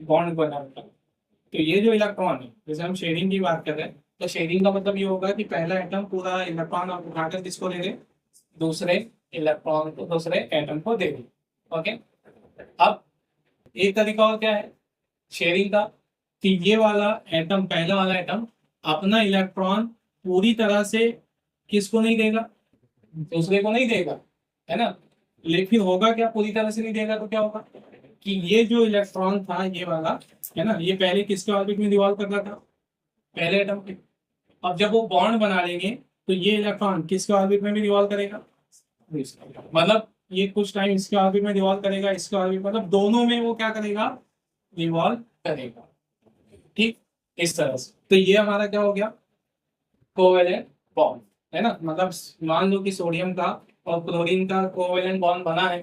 बॉन्ड बनाने का। तो ये जो इलेक्ट्रॉन है, जैसे हम शेयरिंग की बात कर रहे हैं, तो शेयरिंग का मतलब ये होगा कि पहला एटम पूरा इलेक्ट्रॉन उठाकर किसको दे दे, दूसरे इलेक्ट्रॉन को, दूसरे एटम को दे दे। ओके, अब एक तरीका और क्या है शेयरिंग का, कि ये वाला एटम, पहला वाला एटम अपना इलेक्ट्रॉन पूरी तरह से किसको नहीं देगा, दूसरे को नहीं देगा, है ना। लेकिन होगा क्या, पूरी तरह से नहीं देगा तो क्या होगा कि ये जो इलेक्ट्रॉन था ये वाला, है ना, ये पहले किसके ऑर्बिट में रिवॉल्व कर रहा था, पहले एटम के। अब जब वो बॉन्ड बना लेंगे तो ये इलेक्ट्रॉन किसके ऑर्बिट में भी रिवॉल्व करेगा, मतलब ये कुछ टाइम इसके ऑर्बिट में रिवॉल्व करेगा, इसके ऑर्बिट, मतलब दोनों में वो क्या करेगा, रिवॉल्व करेगा। ठीक, इस तरह से। तो ये हमारा क्या हो गया, कोवेलेंट बॉन्ड, है ना। मतलब मान लो कि सोडियम का और क्लोरीन का कोवेलेंट बॉन्ड बना है,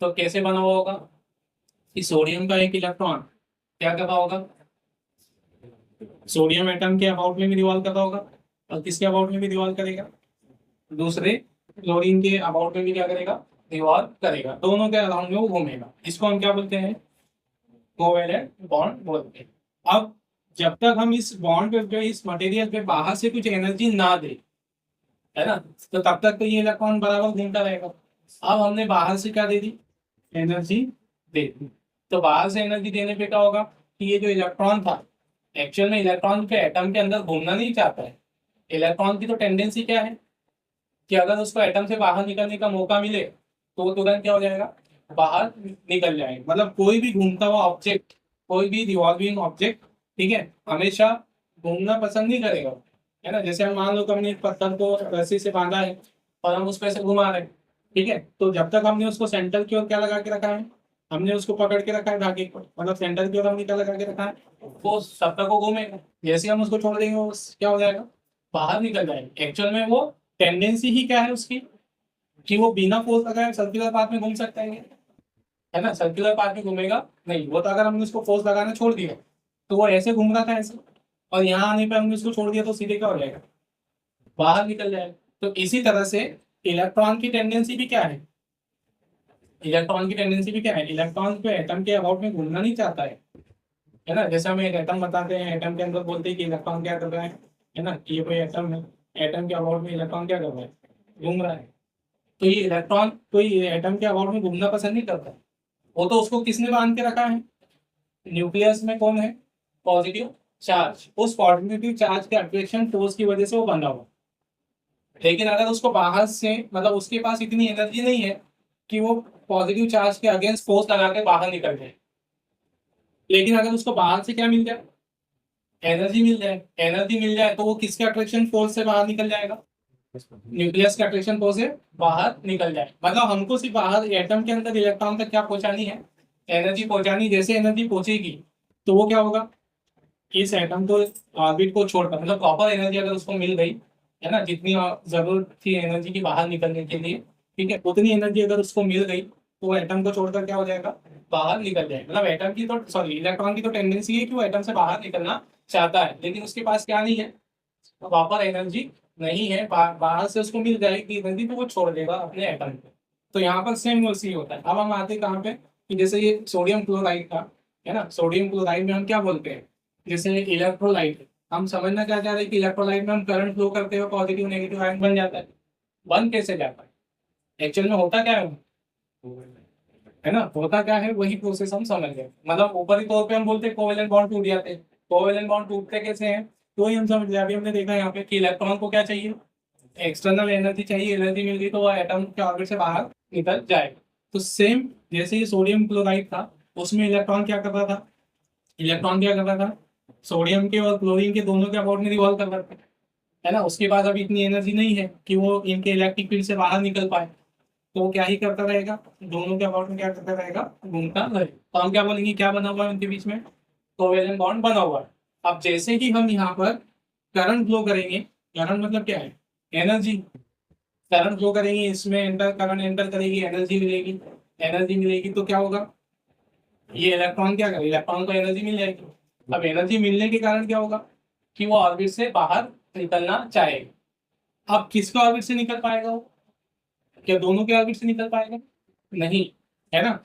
तो कैसे बना हुआ होगा कि सोडियम का एक इलेक्ट्रॉन क्या कर रहा होगा, सोडियम एटम के अबाउट में भी रिवॉल्व कर रहा होगा, और किसके अबाउट में भी रिवॉल्व करेगा, दूसरे क्लोरीन के अबाउट में भी क्या करेगा, रिवॉल्व करेगा, दोनों के अराउंड में वो घूमेगा। इसको हम क्या बोलते हैं, कोवेलेंट बॉन्ड बोलते हैं। अब जब तक हम इस बॉन्ड पे, इस मटेरियल पे बाहर से कुछ एनर्जी ना दे, है ना, तो तब तक तो ये इलेक्ट्रॉन बराबर घूमता रहेगा। अब हमने बाहर से क्या दे दी, एनर्जी दे दी। तो बाहर से एनर्जी देने पे क्या होगा कि ये जो इलेक्ट्रॉन था, एक्चुअल में इलेक्ट्रॉन के एटम के अंदर घूमना नहीं चाहता है। इलेक्ट्रॉन की तो टेंडेंसी क्या है कि अगर उसको एटम से बाहर निकलने का मौका मिले तो वो तुरंत क्या हो जाएगा, बाहर निकल जाएगा। मतलब कोई भी घूमता हुआ ऑब्जेक्ट, कोई भी रिवॉल्विंग ऑब्जेक्ट, ठीक है, हमेशा घूमना पसंद नहीं करेगा, है ना। जैसे हम मान लो कि हमने एक पत्थर को रस्सी से बांधा है और हम उस पर से घुमा रहे हैं, ठीक है, तो जब तक हमने उसको सेंटर की ओर क्या लगा के रखा है, हमने उसको पकड़ के रखा है धागे को, मतलब सेंटर की ओर हमने क्या लगा के रखा है, वो तब तक वो घूमेगा। जैसे हम उसको छोड़ देंगे वो क्या हो जाएगा, बाहर निकल जाएगा। एक्चुअल में वो टेंडेंसी ही क्या है उसकी, कि वो बिना फोर्स लगाए सर्कुलर पाथ में घूम सकता है ना, सर्कुलर पाथ में घूमेगा नहीं। वो तो अगर हमने उसको फोर्स लगाना छोड़ दिया तो वो ऐसे घूम रहा था ऐसे, और यहाँ आने पर हमने उसको छोड़ दिया तो सीधे क्या हो जाएगा, बाहर निकल जाएगा। तो इसी तरह से इलेक्ट्रॉन की टेंडेंसी भी क्या है, इलेक्ट्रॉन की टेंडेंसी भी क्या है, इलेक्ट्रॉन को एटम के अबाउट में घूमना नहीं चाहता है ना। जैसे हम एक एटम बताते हैं, एटम के अंदर बोलते हैं कि इलेक्ट्रॉन क्या कर रहा है ना, ये कोई एटम है, एटम के अबाउट में इलेक्ट्रॉन क्या कर रहा है, घूम रहा है। तो ये इलेक्ट्रॉन कोई एटम के अबाउट में घूमना पसंद नहीं करता, वो तो उसको किसने बांध के रखा है, न्यूक्लियस में कौन है, पॉजिटिव चार्ज, उस पॉजिटिव चार्ज के अट्रैक्शन फोर्स की वजह से वो बंधा हुआ। लेकिन अगर उसको बाहर से, मतलब उसके पास इतनी एनर्जी नहीं है कि वो पॉजिटिव चार्ज के अगेंस्ट फोर्स लगा के बाहर निकल जाए, लेकिन अगर उसको बाहर से क्या मिल जाए, एनर्जी मिल जाए, एनर्जी मिल जाए तो वो किसके अट्रैक्शन फोर्स से बाहर निकल जाएगा, न्यूक्लियस के अट्रैक्शन फोर्स से बाहर निकल जाए। मतलब हमको सिर्फ बाहर एटम के अंदर इलेक्ट्रॉन तक क्या पहुंचानी है, एनर्जी पहुंचानी। जैसे एनर्जी पहुंचेगी तो वो क्या होगा, इस एटम को ऑर्बिट को छोड़कर, मतलब प्रॉपर एनर्जी अगर उसको मिल गई, है ना, जितनी जरूरत थी एनर्जी की बाहर निकलने के लिए, ठीक है, उतनी एनर्जी अगर उसको मिल गई तो वो एटम को छोड़कर क्या हो जाएगा, बाहर निकल जाएगा। मतलब एटम की तो, सॉरी, इलेक्ट्रॉन की तो टेंडेंसी है कि वो एटम से बाहर निकलना चाहता है, लेकिन उसके पास क्या नहीं है, प्रॉपर एनर्जी नहीं है। बाहर से उसको मिल जाएगी एनर्जी तो वो छोड़ देगा अपने एटम को। तो यहाँ पर सेम वैसे ही होता है। अब हम आते हैं कहाँ पे, कि जैसे ये सोडियम क्लोराइड था, है ना, सोडियम क्लोराइड में हम क्या बोलते हैं, जैसे इलेक्ट्रोलाइट, हम समझना क्या चाह रहे हैं कि इलेक्ट्रोलाइट में हम करंट फ्लो करते हुए पॉजिटिव नेगेटिव आयन बन जाता है, बन कैसे जाता है, एक्चुअल में होता क्या है ना, होता क्या है वही प्रोसेस हम समझ गए। मतलब ऊपरी तौर पे हम बोलते हैं कोवेलेंट बॉन्ड टूट जाते हैं, कोवेलेंट बॉन्ड टूटते कैसे हैं तो ही हम समझ गए। अभी हमने देखा यहाँ पे कि इलेक्ट्रॉन को क्या चाहिए, एक्सटर्नल एनर्जी चाहिए, एनर्जी मिल गई तो वो एटम के ऑर्बिट से बाहर निकल जाएगा। तो सेम जैसे ये सोडियम क्लोराइड था, उसमें इलेक्ट्रॉन क्या कर रहा था, इलेक्ट्रॉन क्या कर रहा था, सोडियम के और क्लोरीन के दोनों के अबाउट में रिवॉल्व कर रहा था, है ना। उसके पास अभी इतनी एनर्जी नहीं है कि वो इनके इलेक्ट्रिक फील्ड से बाहर निकल पाए, तो वो क्या ही करता रहेगा, दोनों के अबाउट में क्या करता रहेगा, घूमता रहेगा। तो हम क्या बोलेंगे, क्या बना हुआ है उनके बीच में, कोवेलेंट बॉन्ड बना हुआ है। अब जैसे ही हम यहाँ पर करंट फ्लो करेंगे, करंट मतलब क्या है, एनर्जी, करंट फ्लो करेंगे, इसमें एंटर, करंट एंटर करेगी, एनर्जी मिलेगी, एनर्जी मिलेगी तो क्या होगा, ये इलेक्ट्रॉन क्या करे, इलेक्ट्रॉन को एनर्जी मिल जाएगी। अब एनर्जी मिलने के कारण क्या होगा कि वो ऑर्बिट से बाहर निकलना चाहेगा। अब किसके ऑर्बिट से निकल पाएगा वो? क्या दोनों के ऑर्बिट से निकल पाएगा? नहीं, है ना।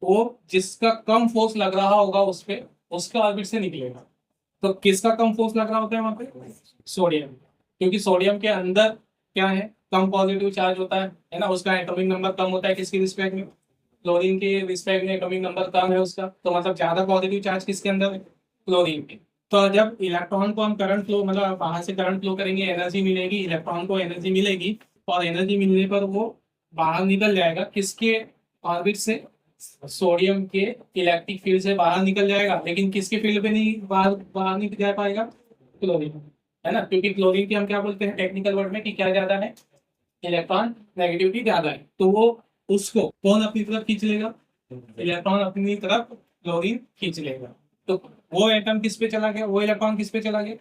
वो जिसका कम फोर्स लग रहा होगा उस पे, उसके ऑर्बिट से निकलेगा। तो किसका कम फोर्स लग रहा होता है वहां पे? सोडियम। क्योंकि सोडियम के अंदर क्या है, कम पॉजिटिव चार्ज होता है ना, उसका एटॉमिक नंबर कम होता है किसकी रिस्पेक्ट में? क्लोरीन के रिस्पेक्ट में एटॉमिक नंबर कम है उसका, तो मतलब ज्यादा पॉजिटिव चार्ज किसके अंदर है? क्लोरीन के। तो जब इलेक्ट्रॉन को हम करंट फ्लो, मतलब बाहर से करंट फ्लो करेंगे, एनर्जी मिलेगी, इलेक्ट्रॉन को एनर्जी मिलेगी, और एनर्जी मिलने पर वो बाहर निकल जाएगा किसके ऑर्बिट से? सोडियम के इलेक्ट्रिक फील्ड से बाहर निकल जाएगा, लेकिन किसके फील्ड पे नहीं बाहर बाहर नहीं जा पाएगा? क्लोरीन, है ना। क्योंकि क्लोरीन की हम क्या बोलते हैं टेक्निकल वर्ड में कि क्या ज्यादा है? इलेक्ट्रॉन नेगेटिविटी ज्यादा है। तो वो उसको कौन अपनी तरफ खींच लेगा? इलेक्ट्रॉन अपनी तरफ क्लोरीन खींच लेगा। तो वो एटम किस पे चला गया, वो इलेक्ट्रॉन किस पे चला गया?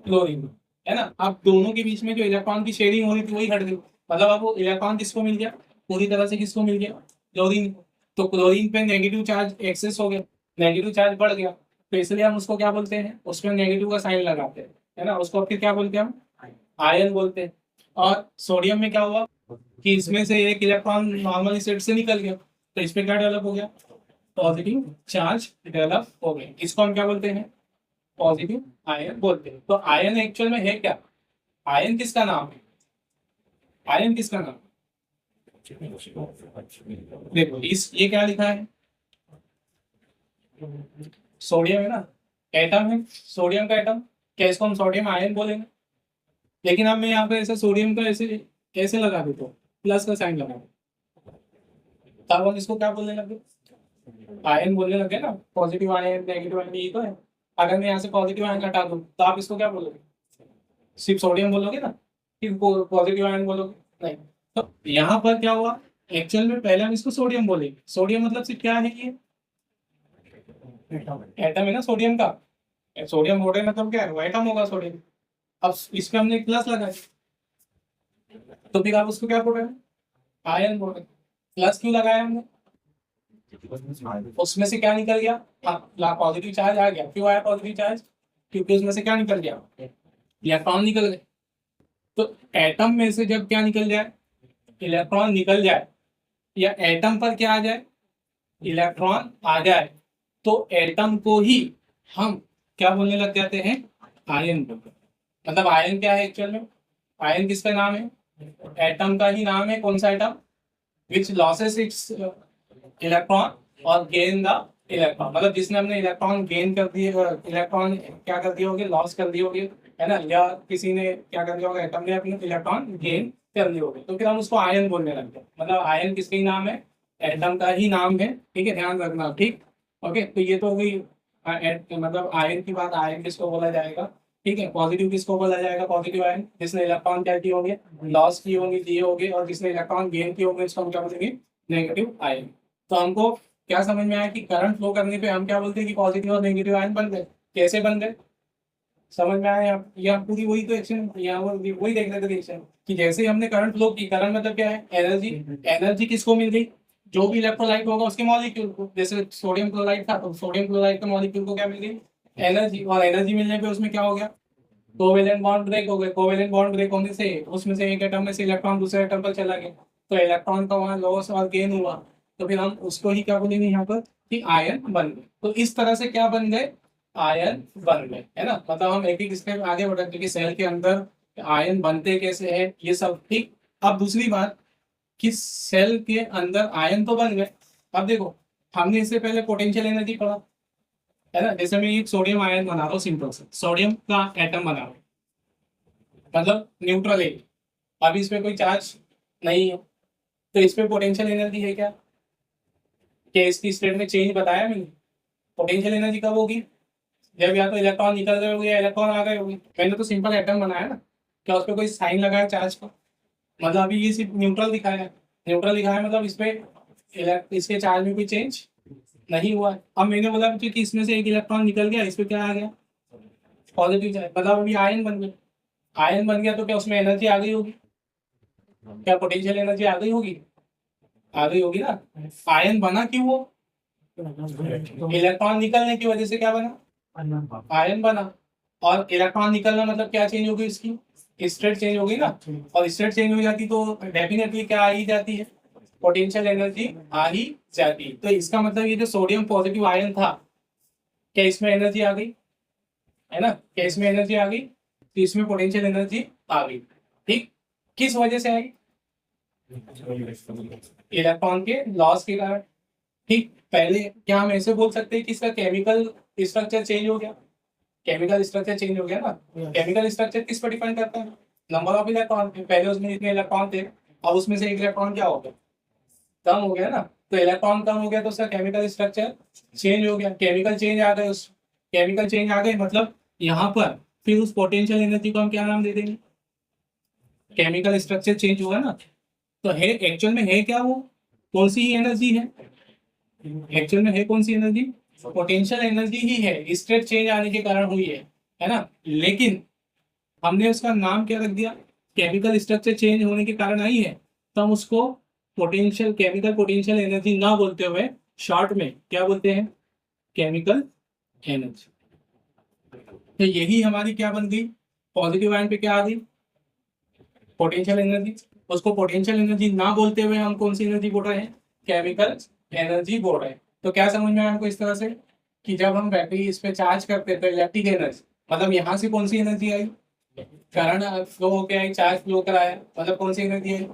क्लोरीन, है ना। अब दोनों के बीच में जो इलेक्ट्रॉन की शेयरिंग हो रही थी वही हट गई। मतलब अब वो इलेक्ट्रॉन किसको मिल गया? पूरी तरह से किसको मिल गया? क्लोरीन। तो क्लोरीन पे नेगेटिव चार्ज एक्सेस हो गया, नेगेटिव चार्ज बढ़ गया, तो इसलिए हम उसको क्या बोलते हैं, उसमें नेगेटिव का साइन लगाते हैं, है ना। उसको फिर क्या बोलते हैं हम? आयन बोलते हैं। और सोडियम में क्या हुआ कि इसमें से एक इलेक्ट्रॉन नॉर्मल स्टेट से निकल गया, तो इस पे क्या डेवलप हो गया? पॉजिटिव चार्ज डेवलप हो गया। इसको हम क्या बोलते हैं? पॉजिटिव आयन बोलते हैं। तो आयन एक्चुअल में है क्या? आयन किसका नाम है? आयन किसका नाम है? देखो इस ये क्या लिखा है? सोडियम है ना, एटम है, सोडियम का एटम। क्या इसको हम सोडियम आयन बोलेंगे? लेकिन अब मैं यहाँ पे ऐसे सोडियम का ऐसे कैसे लगा देता हूँ, प्लस का साइन लगा दूं, तब हम इसको क्या बोलने लगे? आयन बोलने लगे ना। पॉजिटिव आयन नेगेटिव आयन यही तो है। अगर मैं यहाँ से पॉजिटिव आयन हटा दूँ तो आप इसको क्या बोलोगे? सिर्फ सोडियम बोलोगे ना, फिर पॉजिटिव आयन बोलोगे नहीं। तो यहाँ पर क्या हुआ, एक्चुअल में पहले हम इसको सोडियम बोलेंगे। सोडियम मतलब सिर्फ क्या है ये? एटम है ना सोडियम का। सोडियम बोल रहे हैं मतलब क्या है, वो एटम होगा सोडियम। अब इस पे हमने एक प्लस लगाया, तो फिर आप उसको क्या बोल रहे हैं? आयन बोल रहे हैं। प्लस क्यों लगाया हमने? उसमें से क्या निकल गया? पॉजिटिव चार्ज आ गया। क्यों आया पॉजिटिव चार्ज? क्योंकि उसमें से क्या निकल गया? इलेक्ट्रॉन निकल गए। तो एटम में से जब क्या निकल जाए, इलेक्ट्रॉन निकल जाए, या एटम पर क्या आ जाए, इलेक्ट्रॉन आ जाए, तो एटम को ही हम क्या बोलने लग जाते हैं? आयन बोलते हैं। मतलब आयन क्या है एक्चुअल में? आयन किसका नाम है? एटम का ही नाम है। कौन सा atom? Which losses it's electron और गेन द इलेक्ट्रॉन। मतलब जिसने हमने इलेक्ट्रॉन गेन कर दिए, इलेक्ट्रॉन क्या कर दिए होंगे, लॉस कर दिए होंगे, है ना। या किसी ने क्या कर दिया होगा, एटम ने अपने इलेक्ट्रॉन गेन कर लिए होंगे, तो फिर हम उसको आयन बोलने लगते हैं। मतलब आयन किसका ही नाम है? एटम का ही नाम है। ठीक है, ध्यान रखना। ठीक, ओके। तो ये तो हो गई मतलब आयन की बात। आयन किसको बोला जाएगा? ठीक है। पॉजिटिव किसको बोला जाएगा? पॉजिटिव आयन जिसने इलेक्ट्रॉन क्या किए होंगे, लॉस किए होंगे, दिए होंगे। और जिसने इलेक्ट्रॉन गेन किए होंगे उसको हम क्या बोलेंगे? Negative ion. तो हमको क्या समझ में आया कि करंट फ्लो करने पे हम क्या बोलते हैं कि पॉजिटिव और नेगेटिव आयन बन गए। कैसे बन गए समझ में आया? आप यहाँ पूरी वही तो एक्शन, यहाँ वही देख रहे थे रिएक्शन कि जैसे ही हमने करंट फ्लो की, करंट मतलब क्या है? एनर्जी। एनर्जी किसको मिल गई? जो भी इलेक्ट्रोलाइट होगा उसके मॉलिक्यूल को। जैसे सोडियम क्लोराइड था, तो सोडियम क्लोराइड के मॉलिक्यूल को क्या मिल गई? एनर्जी। और एनर्जी मिलने पे उसमें क्या हो गया? कोवेलेंट बॉन्ड ब्रेक हो गए। कोवेलेंट बॉन्ड ब्रेक होने से उसमें से एक एटम में से इलेक्ट्रॉन दूसरे एटम पर चला गया, तो इलेक्ट्रॉन का वहां लॉस और गेन हुआ। तो फिर हम उसको ही क्या बोलेंगे यहाँ पर कि आयन बन गए। तो इस तरह से क्या बन गए? आयन बन गए, है ना। मतलब हम एक एक स्टेप आगे बढ़ रहे कि सेल के अंदर आयन बनते कैसे है, ये सब। ठीक। अब दूसरी बात कि सेल के अंदर आयन तो बन गए। अब देखो, हमने इससे पहले पोटेंशियल एनर्जी पढ़ा, है ना। जैसे मैं एक सोडियम आयन बना रहा हूँ, सिंपल से सोडियम का एटम बना रहा हूँ, मतलब न्यूट्रल है। अब इस पे कोई चार्ज नहीं है, तो इस पे पोटेंशियल एनर्जी है क्या? क्या इसकी स्टेट में चेंज बताया मैंने? पोटेंशियल एनर्जी कब होगी? जब या तो इलेक्ट्रॉन निकल गए होंगे या इलेक्ट्रॉन आ गए होंगे। मैंने तो सिंपल एटम बनाया ना, क्या उस पर कोई साइन लगाया चार्ज का? मतलब अभी ये सिर्फ न्यूट्रल दिखाया है। न्यूट्रल दिखाया मतलब इस पे इसके चार्ज में कोई चेंज नहीं हुआ है। अब मैंने बोला कि इसमें से एक इलेक्ट्रॉन निकल गया, इस पे क्या आ गया? Positive charge. मतलब अभी आयन बन गया। आयन बन गया तो क्या उसमें एनर्जी आ गई होगी? क्या पोटेंशियल एनर्जी आ गई होगी? आ गई होगी ना। आयन बना क्यों वो? इलेक्ट्रॉन निकलने की वजह से क्या बना, आयन बना। और इलेक्ट्रॉन निकलना मतलब क्या चेंज होगी, इसकी स्टेट चेंज होगी ना। और स्टेट चेंज हो जाती तो डेफिनेटली क्या आ ही जाती है, पोटेंशियल एनर्जी आ ही जाती है। तो इसका मतलब ये जो सोडियम पॉजिटिव आयन था, क्या इसमें एनर्जी आ गई, है ना, क्या इसमें एनर्जी आ गई, तो इसमें पोटेंशियल एनर्जी आ गई। ठीक, किस वजह से आई, इलेक्ट्रॉन के लॉस के कारण। ठीक, पहले क्या हम ऐसे बोल सकते हैं कि इसका केमिकल स्ट्रक्चर चेंज हो गया, केमिकल स्ट्रक्चर चेंज हो गया ना। केमिकल स्ट्रक्चर किस पर डिपेंड करता है, नंबर ऑफ इलेक्ट्रॉन। पहले उसमें इतने इलेक्ट्रॉन थे, और उसमें से एक इलेक्ट्रॉन क्या हो गया, कम हो गया ना। तो इलेक्ट्रॉन कम हो गया तो उसका केमिकल स्ट्रक्चर चेंज हो गया, केमिकल चेंज आ गए, उस केमिकल चेंज आ गए मतलब यहाँ पर फिर उस पोटेंशियल एनर्जी को हम क्या नाम दे देंगे, केमिकल स्ट्रक्चर चेंज हुआ ना। तो है एक्चुअल में है क्या, वो कौन सी एनर्जी है, एक्चुअल में है कौन सी एनर्जी, पोटेंशियल एनर्जी ही है, स्टेट चेंज आने के कारण हुई है ना। लेकिन हमने उसका नाम क्या रख दिया, केमिकल स्ट्रक्चर चेंज होने के कारण आई है, तो हम उसको पोटेंशियल, केमिकल पोटेंशियल एनर्जी ना बोलते हुए शॉर्ट में क्या बोलते हैं, केमिकल एनर्जी। तो यही हमारी क्या बन गई, पॉजिटिव आयन पे क्या आ गई, पोटेंशियल एनर्जी। उसको पोटेंशियल एनर्जी ना बोलते हुए हम कौन सी एनर्जी बोल रहे हैं, केमिकल एनर्जी बोल रहे हैं। तो क्या समझ में आया हमको इस तरह से, कि जब हम बैटरी इस पे चार्ज करते हैं तो इलेक्ट्रिक एनर्जी, मतलब यहाँ से कौन सी एनर्जी आई, करंट फ्लो होके आई, चार्ज फ्लो कराया, मतलब कौन सी एनर्जी आई,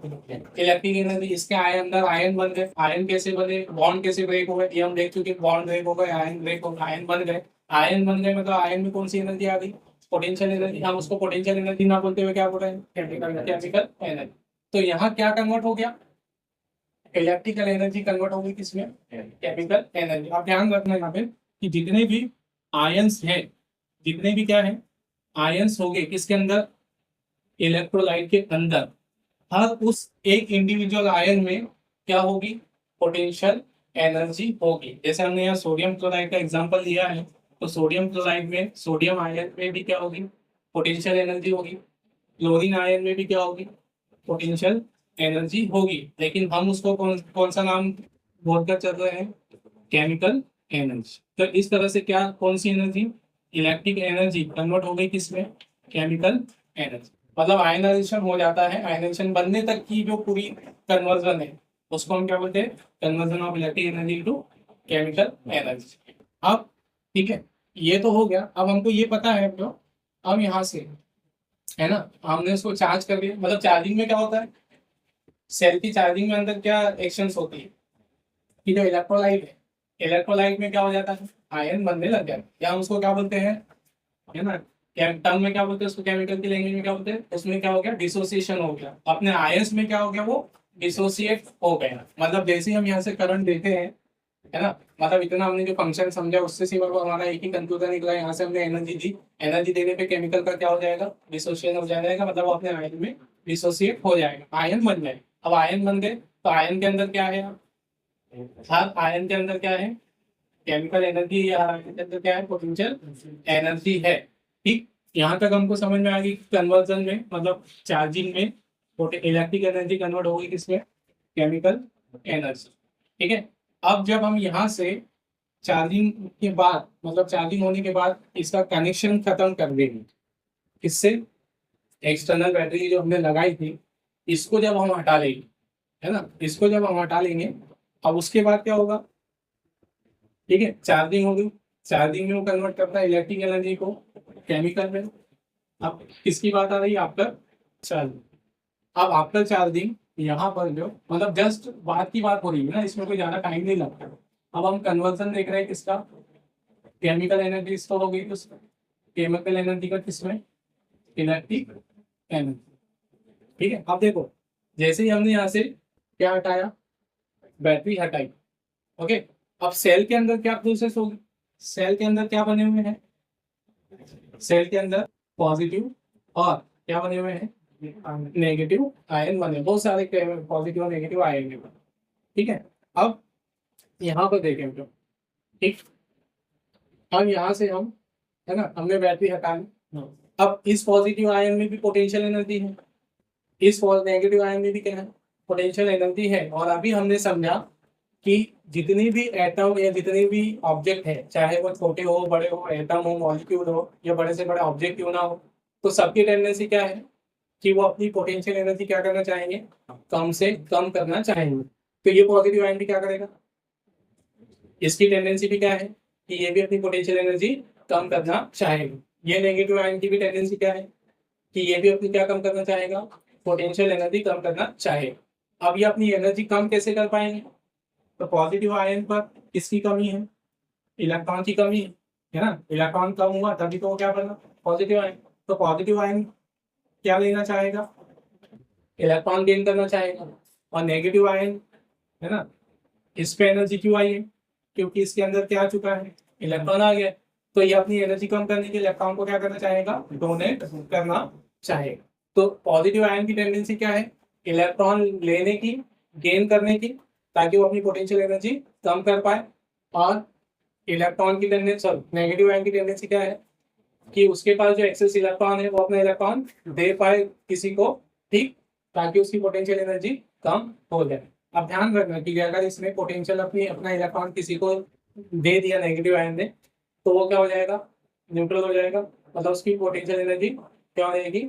इलेक्ट्रिक एनर्जी। इसके आए अंदर आयन बन गए, आयन कैसे बने, बॉन्ड कैसे ब्रेक हो गए, ये हम देख चुके, बॉन्ड ब्रेक हो गए, आयन ब्रेक हो गए, आयन बन गए। आयन बन गए मतलब आयन में कौन सी एनर्जी आ गई, पोटेंशियल एनर्जी। हम उसको पोटेंशियल एनर्जी ना बोलते हुए क्या बोल रहे हैं, केमिकल एनर्जी। तो यहाँ क्या कन्वर्ट हो गया, इलेक्ट्रिकल एनर्जी कन्वर्ट हो गई किसमें, केमिकल एनर्जी। आप ध्यान रखना यहाँ पे कि जितने भी आयंस है, जितने भी क्या है आयंस हो गए किसके अंदर, इलेक्ट्रोलाइट के अंदर, हर उस एक इंडिविजुअल आयन में क्या होगी, पोटेंशियल एनर्जी होगी। जैसे हमने यहाँ सोडियम क्लोराइड का एग्जांपल लिया है, तो सोडियम क्लोराइड में, सोडियम आयन में भी क्या होगी, पोटेंशियल एनर्जी होगी। क्लोरीन आयन में भी क्या होगी, पोटेंशियल एनर्जी होगी। लेकिन हम उसको कौन कौन सा नाम बोलकर चल रहे हैं, केमिकल एनर्जी। तो इस तरह से क्या, कौन सी एनर्जी, इलेक्ट्रिक एनर्जी कन्वर्ट हो गई किसमें, केमिकल एनर्जी। मतलब आयनाइजेशन हो जाता है, आयनाइजेशन बनने तक की जो पूरी कन्वर्जन है उसको हम क्या बोलते हैं, conversion of electric energy to chemical energy. अब ठीक है, ये तो हो गया। अब हमको ये पता है तो अब यहाँ से, है ना, हमने उसको चार्ज कर दिया। मतलब चार्जिंग में क्या होता है, सेल की चार्जिंग में अंदर क्या एक्शंस होती है, कि जो इलेक्ट्रोलाइट है, इलेक्ट्रोलाइट में क्या हो जाता है, आयन बनने लग जाता है, या हम उसको क्या बोलते हैं, है ना, टर्म में क्या बोलते हैं उसको, केमिकल की लैंग्वेज में क्या बोलते हैं, उसमें क्या हो गया, डिसोसिएशन हो गया। अपने आयंस में क्या हो गया, वो डिसोसिएट हो गया। मतलब जैसे ही हम यहाँ से करंट देते हैं, है ना, मतलब इतना हमने जो फंक्शन समझा उससे सिर्फ हमारा एक ही कंक्लूजन निकला, यहाँ से हमने एनर्जी दी, एनर्जी देने पे केमिकल का क्या हो जाएगा, डिसोसिएशन हो जाएगा। मतलब वो अपने आयन में डिसोसिएट हो जाएगा, आयन बन जाए। अब आयन बन गए तो आयन के अंदर क्या है, हर आयन के अंदर क्या है, केमिकल एनर्जी, या आयन के अंदर क्या है, पोटेंशियल एनर्जी है। ठीक, यहाँ तक हमको समझ में आ गई। कन्वर्जन में मतलब चार्जिंग में इलेक्ट्रिक एनर्जी कन्वर्ट होगी किसमें, केमिकल एनर्जी। ठीक है, अब जब हम यहाँ से चार्जिंग के बाद, मतलब चार्जिंग होने के बाद इसका कनेक्शन खत्म कर देंगे किससे, एक्सटर्नल बैटरी जो हमने लगाई थी, इसको जब हम हटा लेंगे, है ना, इसको जब हम हटा लेंगे, अब उसके बाद क्या होगा, ठीक है, चार्जिंग होगी, चार्जिंग में वो कन्वर्ट करता है इलेक्ट्रिक एनर्जी को केमिकल में। अब किसकी बात आ रही है, आफ्टर चार्जिंग। अब आफ्टर चार्जिंग यहाँ पर जो, मतलब जस्ट बात की बात हो रही है ना, इसमें कोई ज्यादा टाइम नहीं लगता। अब हम कन्वर्जन देख रहे हैं किसका, केमिकल एनर्जी स्टोर हो गई, तो केमिकल एनर्जी का किसमें, इलेक्ट्रिक एनर्जी। ठीक है, अब देखो, जैसे ही हमने यहाँ से क्या हटाया, बैटरी हटाई, ओके। अब सेल के अंदर क्या प्रोसेस होगी, सेल के अंदर क्या बने हुए हैं, सेल के अंदर पॉजिटिव और क्या बने हुए हैं, नेगेटिव आयन बने, बहुत सारे पॉजिटिव और नेगेटिव आयन के बने। ठीक है, अब यहाँ पर देखें तो, ठीक, अब यहाँ से हम, है ना, हमने बैटरी हटा ली। अब इस पॉजिटिव आयन में भी पोटेंशियल एनर्जी है, इस नेगेटिव आयन में भी क्या है, पोटेंशियल एनर्जी है। और अभी हमने समझा कि जितनी भी एटम या जितने भी ऑब्जेक्ट है, चाहे वो छोटे हो बड़े हो, एटम हो मॉलिक्यूल हो या बड़े से बड़े ऑब्जेक्ट क्यों ना हो, तो सबकी टेंडेंसी क्या है कि वो अपनी पोटेंशियल एनर्जी क्या करना चाहेंगे, कम से कम करना चाहेंगे। तो ये पॉजिटिव आयन भी क्या करेगा, इसकी टेंडेंसी भी क्या है कि ये भी अपनी पोटेंशियल एनर्जी कम करना चाहेगा। ये नेगेटिव आयन की भी टेंडेंसी क्या है कि ये भी अपनी क्या कम करना चाहेगा, पोटेंशियल एनर्जी कम करना चाहेगा। अब ये अपनी एनर्जी कम कैसे कर पाएंगे, तो पॉजिटिव आयन पर किसकी कमी है, इलेक्ट्रॉन की कमी है ना। इलेक्ट्रॉन कम हुआ तभी तो वो क्या बना, पॉजिटिव आयन। तो पॉजिटिव आयन क्या लेना चाहेगा, इलेक्ट्रॉन गेन करना चाहेगा। और नेगेटिव आयन है ना, इस पे एनर्जी क्यों आई है, क्योंकि इसके अंदर क्या आ चुका है, इलेक्ट्रॉन आ गया। तो ये अपनी एनर्जी कम करने के लिए इलेक्ट्रॉन को क्या करना चाहेगा, डोनेट करना चाहेगा। तो पॉजिटिव आयन की टेंडेंसी क्या है, इलेक्ट्रॉन लेने की, गेन करने की, ताकि वो अपनी पोटेंशियल एनर्जी कम कर पाए। और इलेक्ट्रॉन की टेंडेंसी, नेगेटिव आयन की टेंडेंसी क्या है कि उसके पास जो एक्सेस इलेक्ट्रॉन है वो अपना इलेक्ट्रॉन दे पाए किसी को, ठीक, ताकि उसकी पोटेंशियल एनर्जी कम हो जाए। अब ध्यान रखना कि अगर इसने पोटेंशियल अपना इलेक्ट्रॉन किसी को दे दिया, नेगेटिव आयन ने, तो वो क्या हो जाएगा, न्यूट्रल हो जाएगा। मतलब उसकी पोटेंशियल एनर्जी क्या हो जाएगी,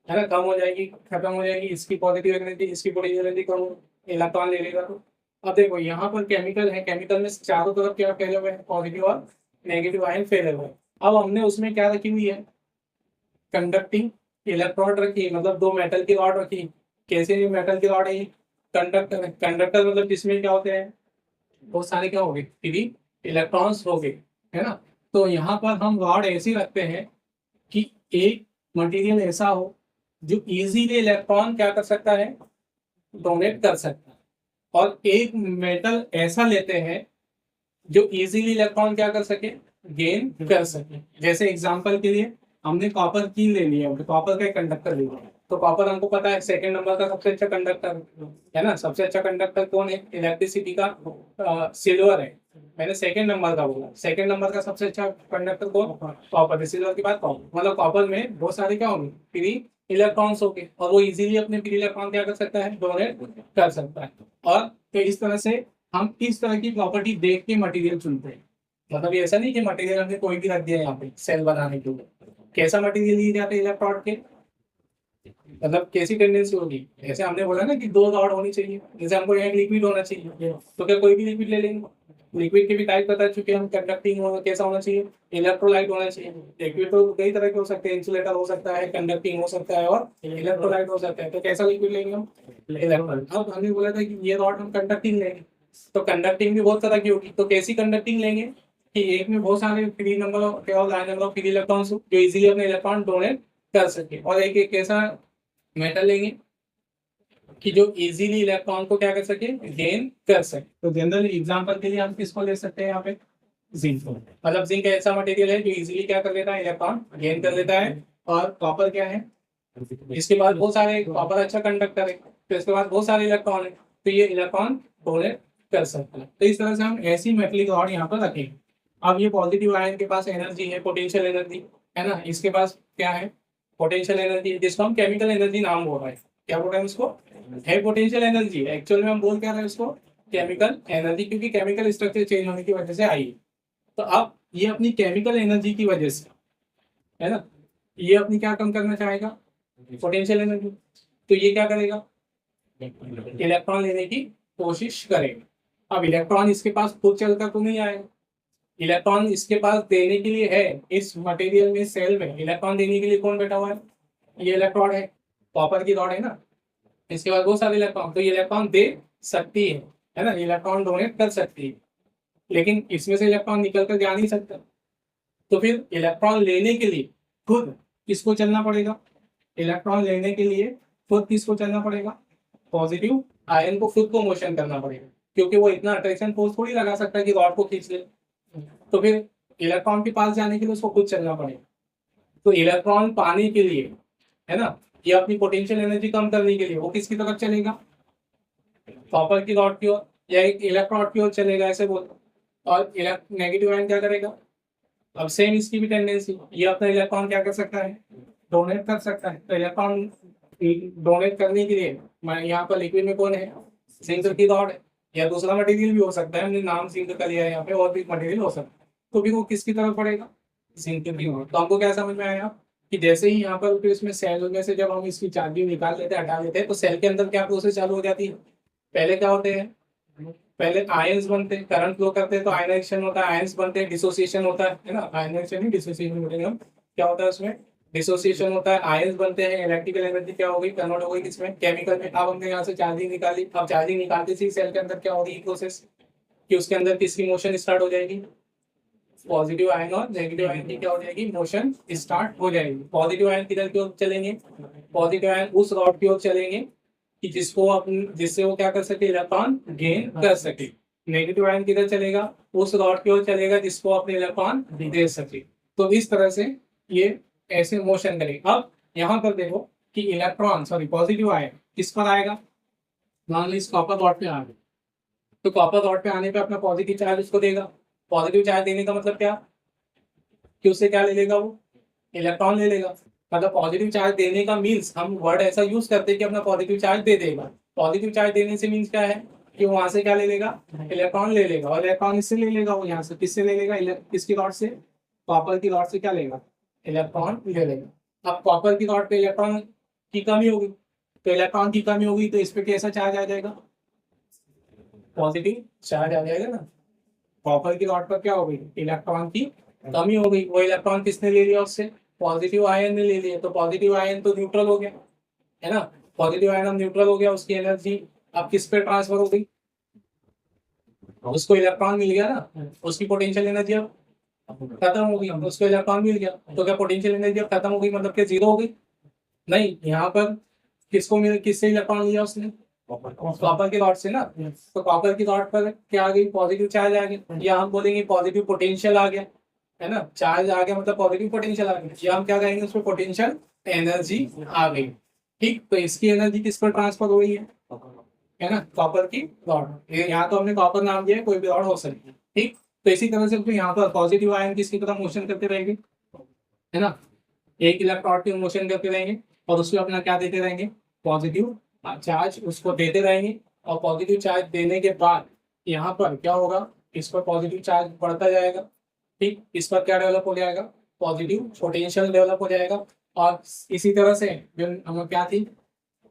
है ना, कम हो जाएगी, खत्म हो जाएगी। इसकी पॉजिटिव एनर्जी, इसकी पोटेंशियल एनर्जी कम, इलेक्ट्रॉन ले लेगा। तो अब देखो यहाँ पर केमिकल है, केमिकल में चारों तरफ क्या फैले हुए हैं, पॉजिटिव और नेगेटिव आयन फैले हुए हैं। अब हमने उसमें क्या रखी हुई है, कंडक्टिंग इलेक्ट्रोड रखी, मतलब दो मेटल की रॉड रखी। कैसे मेटल की रॉड है, कंडक्टर है। कंडक्टर मतलब जिसमें क्या होते हैं, बहुत सारे क्या हो गए, फ्री इलेक्ट्रॉन्स हो गए, है ना। तो यहाँ पर हम रॉड ऐसी रखते हैं कि एक मटेरियल ऐसा हो जो इजीली इलेक्ट्रॉन क्या कर सकता है, डोनेट कर सकता है। और एक मेटल ऐसा लेते हैं जो इजीली इलेक्ट्रॉन क्या कर सके, गेन कर सके। जैसे एग्जांपल के लिए हमने कॉपर की ले लिया, कॉपर का एक कंडक्टर ले लिया। तो कॉपर हमको पता है सेकंड नंबर का सबसे अच्छा कंडक्टर है ना। सबसे अच्छा कंडक्टर कौन है इलेक्ट्रिसिटी का, सिल्वर है। मैंने सेकंड नंबर का बोला, सेकंड नंबर का सबसे अच्छा कंडक्टर कौन, कॉपर। सिल्वर की बात कॉपर, मतलब कॉपर में बहुत सारे क्या होंगे, फ्री इलेक्ट्रॉन्स होंगे, और वो इजीली अपने फ्री इलेक्ट्रॉन क्या कर सकता है, डोनेट कर सकता है। और तो इस तरह से हम इस तरह की प्रॉपर्टी देख के मटेरियल चुनते हैं। मतलब ये ऐसा नहीं कि मटेरियल हमने कोई भी रख दिया यहाँ पे सेल बनाने के लिए। कैसा मटेरियल लिए जाते हैं इलेक्ट्रोड के, मतलब कैसी टेंडेंसी होगी। जैसे हमने बोला ना कि दो रॉड होनी चाहिए, जैसे हमको यहाँ लिक्विड होना चाहिए, तो क्या कोई भी लिक्विड ले लेंगे। लिक्विड के भी टाइप बता चुके हैं हम, कंडक्टिंग हो, कैसा होना चाहिए, इलेक्ट्रोलाइट होना चाहिए। लिक्विड तो कई तरह के हो सकते हैं, इंसुलेटर हो सकता है, कंडक्टिंग हो सकता है, और इलेक्ट्रोलाइट हो सकता है। तो कैसा लिक्विड लेंगे हम, इलेक्ट्रोलाइट। अब हमने बोला था कि ये रॉड हम कंडक्टिंग लेंगे, तो कंडक्टिंग भी बहुत तरह की होगी। तो कैसी कंडक्टिंग लेंगे कि एक में बहुत सारे फ्री नंबर और line number of free electrons जो इजीली अपने इलेक्ट्रॉन डोनेट कर सके। और एक एक ऐसा मेटल लेंगे कि जो इजीली इलेक्ट्रॉन को क्या कर सके, गेन कर सके। तो जनरल एग्जांपल के लिए हम किसको ले सकते हैं यहाँ पे, जिंक। मतलब जिंक ऐसा मटेरियल है जो इजीली क्या कर लेता है, इलेक्ट्रॉन गेन कर लेता है। और कॉपर क्या है, इसके बाद बहुत सारे, कॉपर अच्छा कंडक्टर है, तो इसके बाद बहुत सारे इलेक्ट्रॉन है, तो ये इलेक्ट्रॉन डोनेट कर सकता है। तो इस तरह से हम ऐसी मेटलिक रॉड यहाँ पर रखेंगे। अब ये पॉजिटिव आयन के पास एनर्जी है, पोटेंशियल एनर्जी है ना, इसके पास क्या है, पोटेंशियल एनर्जी, जिसको हम केमिकल एनर्जी नाम बोल रहे हैं। क्या बोल रहे हैं उसको, है पोटेंशियल एनर्जी। एक्चुअल में हम बोल क्या रहे हैं उसको, केमिकल एनर्जी, क्योंकि केमिकल स्ट्रक्चर चेंज होने की वजह से आई है। तो अब ये अपनी केमिकल एनर्जी की वजह से, है ना, ये अपनी क्या कम करना चाहेगा, पोटेंशियल एनर्जी। तो ये क्या करेगा, इलेक्ट्रॉन लेने की कोशिश करेगा। अब इलेक्ट्रॉन इसके पास खुद चलकर तो नहीं आएगा, इलेक्ट्रॉन इसके पास देने के लिए है। इस मटेरियल में, सेल में इलेक्ट्रॉन देने के लिए कौन बैठा हुआ है, ये इलेक्ट्रॉन है, कॉपर की रॉड है ना। इसके बाद बहुत सारे इलेक्ट्रॉन, तो ये इलेक्ट्रॉन दे सकती है ना, इलेक्ट्रॉन डोनेट कर सकती है। लेकिन इसमें से इलेक्ट्रॉन निकल कर जा नहीं सकता। तो फिर इलेक्ट्रॉन लेने के लिए खुद किसको चलना पड़ेगा, इलेक्ट्रॉन लेने के लिए खुद किसको चलना पड़ेगा, पॉजिटिव आयन को खुद को मोशन करना पड़ेगा। क्योंकि वो इतना अट्रैक्शन फोर्स थोड़ी लगा सकता है कि रॉड को खींच ले। तो फिर इलेक्ट्रॉन के पास जाने के लिए उसको खुद चलना पड़ेगा। तो इलेक्ट्रॉन पाने के लिए, है ना, ये अपनी पोटेंशियल एनर्जी कम करने के लिए वो किसकी तरफ चलेगा, कॉपर की रॉड की ओर, या एक इलेक्ट्रोड की ओर चलेगा, ऐसे बोल। और नेगेटिव आयन क्या करेगा, अब सेम इसकी भी टेंडेंसी, ये अपना इलेक्ट्रॉन क्या कर सकता है, डोनेट कर सकता है। तो इलेक्ट्रॉन डोनेट करने के लिए, मैं यहाँ पर लिक्विड में कौन है, जिंक की रॉड है, या दूसरा मटेरियल भी हो सकता है, हमने नाम जिंक का लिया है यहाँ पे, और भी मटेरियल हो सकता है, तो भी वो किसकी तरफ पड़ेगा, जिंक की तरफ। तो हमको क्या समझ में आया कि जैसे ही यहाँ पर फिर इसमें सेल में से जब हम इसकी चार्जिंग निकाल लेते हैं, हटा लेते हैं, तो सेल के अंदर क्या प्रोसेस चालू हो जाती है, पहले क्या होते हैं, पहले आयंस बनते हैं, करंट फ्लो करते हैं तो आयनाइजेशन होता है, आयंस बनते हैं, डिसोसिएशन होता है ना, आयनाइजेशन ही डिसोसिएशन बोलेंगे हम, क्या होता है उसमें, डिसोसिएशन होता है, आयंस बनते हैं, इलेक्ट्रिकल एनर्जी क्या हो गई, कन्वर्ट हो गई किसमें, केमिकल में। अब हमने यहाँ से चार्जिंग निकाली, अब चार्जिंग निकालते ही सेल के अंदर क्या होगी प्रोसेस, कि उसके अंदर किसकी मोशन स्टार्ट हो जाएगी, पॉजिटिव आयन और नेगेटिव आयन की क्या हो जाएगी, मोशन स्टार्ट हो जाएगी। पॉजिटिव आयन किधर की ओर चलेंगे, पॉजिटिव आयन उस रॉड की ओर चलेंगे कि जिसको अपन, जिससे वो क्या कर सके, इलेक्ट्रॉन गेन कर सके। नेगेटिव आयन किधर चलेगा, उस रॉड की ओर चलेगा जिसको अपने इलेक्ट्रॉन दे सके। तो इस तरह से ये ऐसे मोशन करेगा। अब यहाँ पर देखो कि इलेक्ट्रॉन, सॉरी पॉजिटिव आयन किस पर आएगा, मान लो इस कॉपर रॉड पे आ गए, तो कॉपर रॉड पे आने पे अपना पॉजिटिव चार्ज उसको देगा। पॉजिटिव चार्ज देने का मतलब क्या, कि उससे क्या ले लेगा वो, इलेक्ट्रॉन ले लेगा। मतलब पॉजिटिव चार्ज देने का मीन्स हम वर्ड ऐसा यूज करते हैं कि अपना पॉजिटिव चार्ज दे देगा। पॉजिटिव चार्ज देने से मीन्स क्या है, कि वहां से क्या ले लेगा, इलेक्ट्रॉन ले लेगा, और इलेक्ट्रॉन इससे ले लेगा, वो यहाँ से किससे ले लेगा, किसकी रॉड से, कॉपर की रॉड से क्या लेगा, इलेक्ट्रॉन ले लेगा। अब कॉपर की रॉड पे इलेक्ट्रॉन की कमी होगी, तो इलेक्ट्रॉन की कमी होगी तो इस पे कैसा चार्ज आ जाएगा, पॉजिटिव चार्ज आ जाएगा ना। कॉपर की रॉड पर क्या हो गई, इलेक्ट्रॉन की कमी हो गई, वो इलेक्ट्रॉन किसने ले लिया उससे, पॉजिटिव आयन ने ले लिया। तो पॉजिटिव आयन तो न्यूट्रल हो गया है ना, पॉजिटिव आयन अब न्यूट्रल हो गया, उसकी एनर्जी अब किस पे ट्रांसफर हो गई, उसको इलेक्ट्रॉन मिल गया ना, उसकी पोटेंशियल एनर्जी अब खत्म हो गई, उसको इलेक्ट्रॉन मिल गया। तो क्या पोटेंशियल एनर्जी अब खत्म हो गई, मतलब क्या जीरो हो गई, नहीं, यहाँ पर किसको मिल, किससे इलेक्ट्रॉन लिया उसने, कॉपर की रॉड से ना। तो कॉपर की रॉड पर क्या आ गई, पॉजिटिव चार्ज आ गया, या हम बोलेंगे पॉजिटिव पोटेंशियल आ गया, है ना, चार्ज आ गया मतलब पॉजिटिव पोटेंशियल आ गया, या हम क्या कहेंगे उसमें, पोटेंशियल एनर्जी आ गई। ठीक, तो इसकी एनर्जी किस पर ट्रांसफर हो रही है ना, कॉपर की रॉड। यहाँ तो हमने कॉपर नाम दिया है, कोई भी रॉड हो सकती है। ठीक, तो इसी तरह से तो यहाँ पर पॉजिटिव आयन किसकी तरफ मोशन करते रहेंगे, है ना, एक इलेक्ट्रॉन की मोशन करते रहेंगे, और उसको अपना क्या देते रहेंगे, पॉजिटिव चार्ज उसको देते रहेंगे। और पॉजिटिव चार्ज देने के बाद यहाँ पर क्या होगा, इस पर पॉजिटिव चार्ज बढ़ता जाएगा। ठीक, इस पर क्या डेवलप हो जाएगा, पॉजिटिव पोटेंशियल डेवलप हो जाएगा। और इसी तरह से जो हम क्या थी,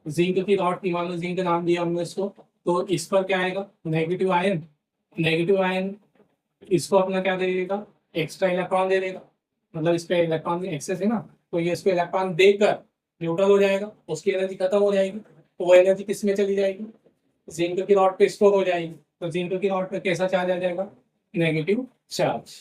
जिंक की रॉड थी, मान लो जिंक नाम दिया हमने इसको, तो इस पर क्या आएगा, नेगेटिव आयन, नेगेटिव आयन इसको अपना क्या दे देगा, एक्स्ट्रा इलेक्ट्रॉन दे देगा। मतलब इस पे इलेक्ट्रॉन एक्सेस है ना, तो ये इस पे इलेक्ट्रॉन देकर न्यूट्रल हो जाएगा, उसकी एनर्जी खत्म हो जाएगी, तो वो एनर्जी किस में चली जाएगी, जिंक की रॉड पे स्टोर हो जाएगी। तो जिंक की रॉड पे कैसा चार्ज आ जाएगा, नेगेटिव चार्ज।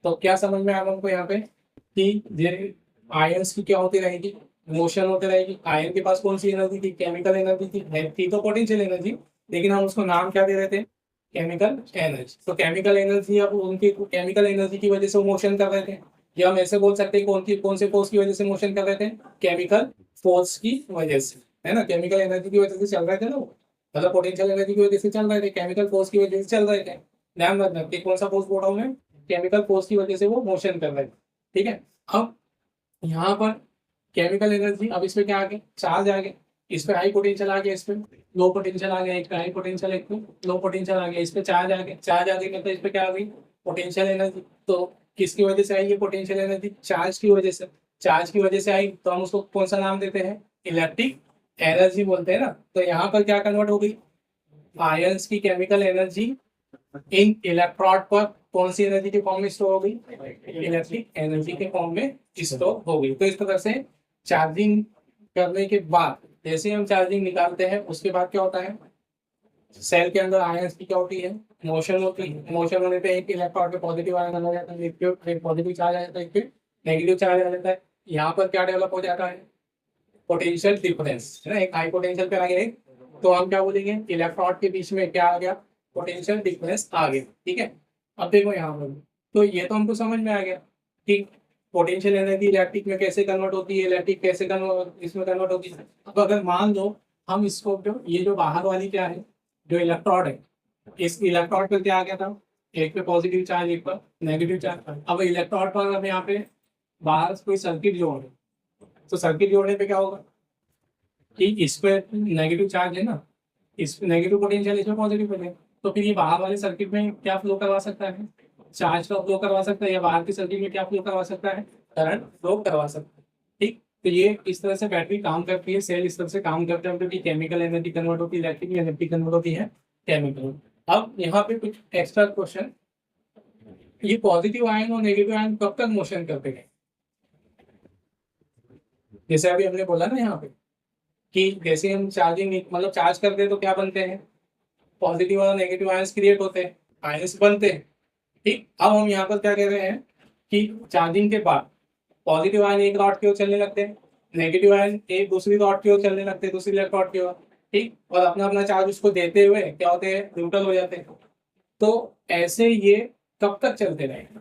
तो क्या समझ में आ रहा हमको यहाँ पे, कि ये आयंस की क्या होती रहेगी, मोशन होती रहेगी। आयन के पास कौन सी एनर्जी थी, केमिकल एनर्जी थी तो पोटेंशियल एनर्जी, लेकिन हम उसको नाम क्या दे रहे थे, केमिकल एनर्जी। तो केमिकल एनर्जी, अब उनकी केमिकल एनर्जी की वजह से वो मोशन कर रहे थे, या हम ऐसे बोल सकते हैं कौन से फोर्स की वजह से मोशन कर रहे थे, केमिकल फोर्स की वजह से, है ना, केमिकल एनर्जी की वजह से चल रहे थे ना वो। मतलब पोटेंशियल एनर्जी की वजह से चल रहे थे, केमिकल फोर्स की वजह से चल रहे थे। ध्यान रखना कि कौन सा फोर्स बोल रहा हूँ मैं, केमिकल फोर्स की वजह से वो मोशन कर रहे थे। ठीक है, अब यहाँ पर केमिकल एनर्जी, अब इसमें क्या आ गया, चार्ज आ गया, इस पे हाई पोटेंशियल आ गया, इस पे लो पोटेंशियल आ गया, एक पे हाई पोटेंशियल, एक पे लो पोटेंशियल आ गया, इस पे चार्ज आ गया, चार्ज आ गई मतलब इस पे क्या आ गई, पोटेंशियल एनर्जी। तो किसकी वजह से आई ये पोटेंशियल एनर्जी, चार्ज की वजह से। चार्ज की वजह से आई तो हम उसको कौन सा नाम देते हैं, इलेक्ट्रिक एनर्जी बोलते हैं ना। तो यहाँ पर क्या कन्वर्ट हो गई, आयंस की केमिकल एनर्जी इन इलेक्ट्रोड पर कौन सी एनर्जी के फॉर्म में स्टोर हो गई, इलेक्ट्रिक एनर्जी के फॉर्म में स्टोर हो गई। तो इस तरह से चार्जिंग करने के बाद, जैसे हम चार्जिंग निकालते हैं उसके बाद क्या होता है, सेल के अंदर आयंस की क्या होती है, मोशन होती है। मोशन होने पे एक इलेक्ट्रॉन पे पॉजिटिव आयन हो जाता है, एक पे पॉजिटिव चार्ज आ जाता है, एक पे नेगेटिव चार्ज आ जाता है। यहाँ पर क्या डेवलप हो जाता है, पोटेंशियल डिफरेंस, है ना, एक हाई पोटेंशियल पे आ गया एक, तो हम क्या बोलेंगे, इलेक्ट्रॉड के बीच में क्या आ गया, पोटेंशियल डिफरेंस आ गया। ठीक है, अब देखो यहाँ पर, तो ये तो हमको समझ में आ गया कि पोटेंशियल एनर्जी इलेक्ट्रिक में कैसे कन्वर्ट होती है, इलेक्ट्रिक कैसे कन्वर्ट इसमें कन्वर्ट होती है। अब अगर मान लो हम इसको ये जो बाहर वाली क्या है, जो इलेक्ट्रॉड है, इस इलेक्ट्रॉड पर क्या आ गया था, एक पे पॉजिटिव चार्ज, एक पर नेगेटिव चार्ज। अब इलेक्ट्रॉड पर हम यहाँ पे बाहर कोई सर्किट जोड़ रहे, तो सर्किट जोड़ने पे क्या होगा, कि इस पे नेगेटिव चार्ज है ना, इस नेगेटिव पोटेंशियल, इसमें पॉजिटिव पोटेंशियल, तो फिर ये बाहर वाले सर्किट में क्या फ्लो करवा सकता है, चार्ज का फ्लो करवा सकता है, या बाहर के सर्किट में क्या फ्लो करवा सकता है, करंट फ्लो करवा सकता है। ठीक, तो ये इस तरह से बैटरी काम करती है, सेल इस तरह से काम करते हैं, क्योंकि केमिकल एनर्जी कन्वर्ट होती है, इलेक्ट्रिक एनर्जी कन्वर्ट होती है केमिकल। अब यहाँ पे कुछ एक्स्ट्रा क्वेश्चन, ये पॉजिटिव आयन और नेगेटिव आयन कब तक मोशन करते हैं? जैसे अभी हमने बोला ना यहाँ पे कि जैसे हम चार्जिंग मतलब चार्ज करते हैं तो क्या बनते हैं, पॉजिटिव और नेगेटिव आयंस क्रिएट होते हैं, आयंस बनते हैं। ठीक, अब हम यहाँ पर क्या कह रहे हैं कि चार्जिंग के बाद पॉजिटिव आयन एक रॉड की ओर चलने लगते हैं, नेगेटिव आयन एक दूसरी रॉड की ओर चलने लगते हैं, दूसरी लेफ्ट रॉड की ओर। ठीक, और अपना अपना चार्ज उसको देते हुए क्या होते हैं, न्यूट्रल हो जाते हैं। तो ऐसे ये कब तक चलते रहेंगे?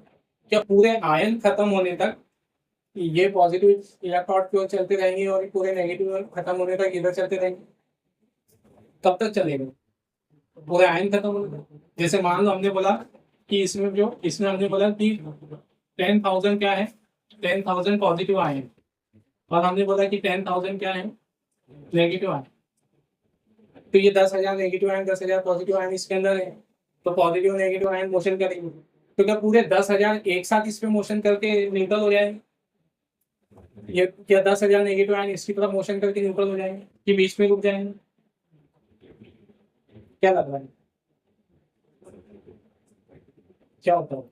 क्या पूरे आयन खत्म होने तक ये पॉजिटिव इलेक्ट्रॉन की ओर चलते रहेंगे और पूरे नेगेटिव खत्म होने तक इधर चलते रहेंगे? कब तक चलेगा? पूरे आयन खत्म होने तक। जैसे मान लो हमने बोला कि इसमें हमने बोला कि 10,000 क्या है, 10,000 पॉजिटिव आयन, और हमने बोला कि 10,000 क्या है, नेगेटिव आयन। तो ये 10,000 नेगेटिव आयन, 10,000 पॉजिटिव आयन इसके अंदर है, तो पॉजिटिव नेगेटिव आयन मोशन करेंगे। तो क्या पूरे 10,000 एक साथ इस पे मोशन करके न्यूट्रल हो जाएंगे? ये क्या 10,000 नेगेटिव आयन इसकी तरफ मोशन करके न्यूट्रल हो जाएंगे कि बीच में रुक जाएंगे? क्या लग रहा है, क्या होता है?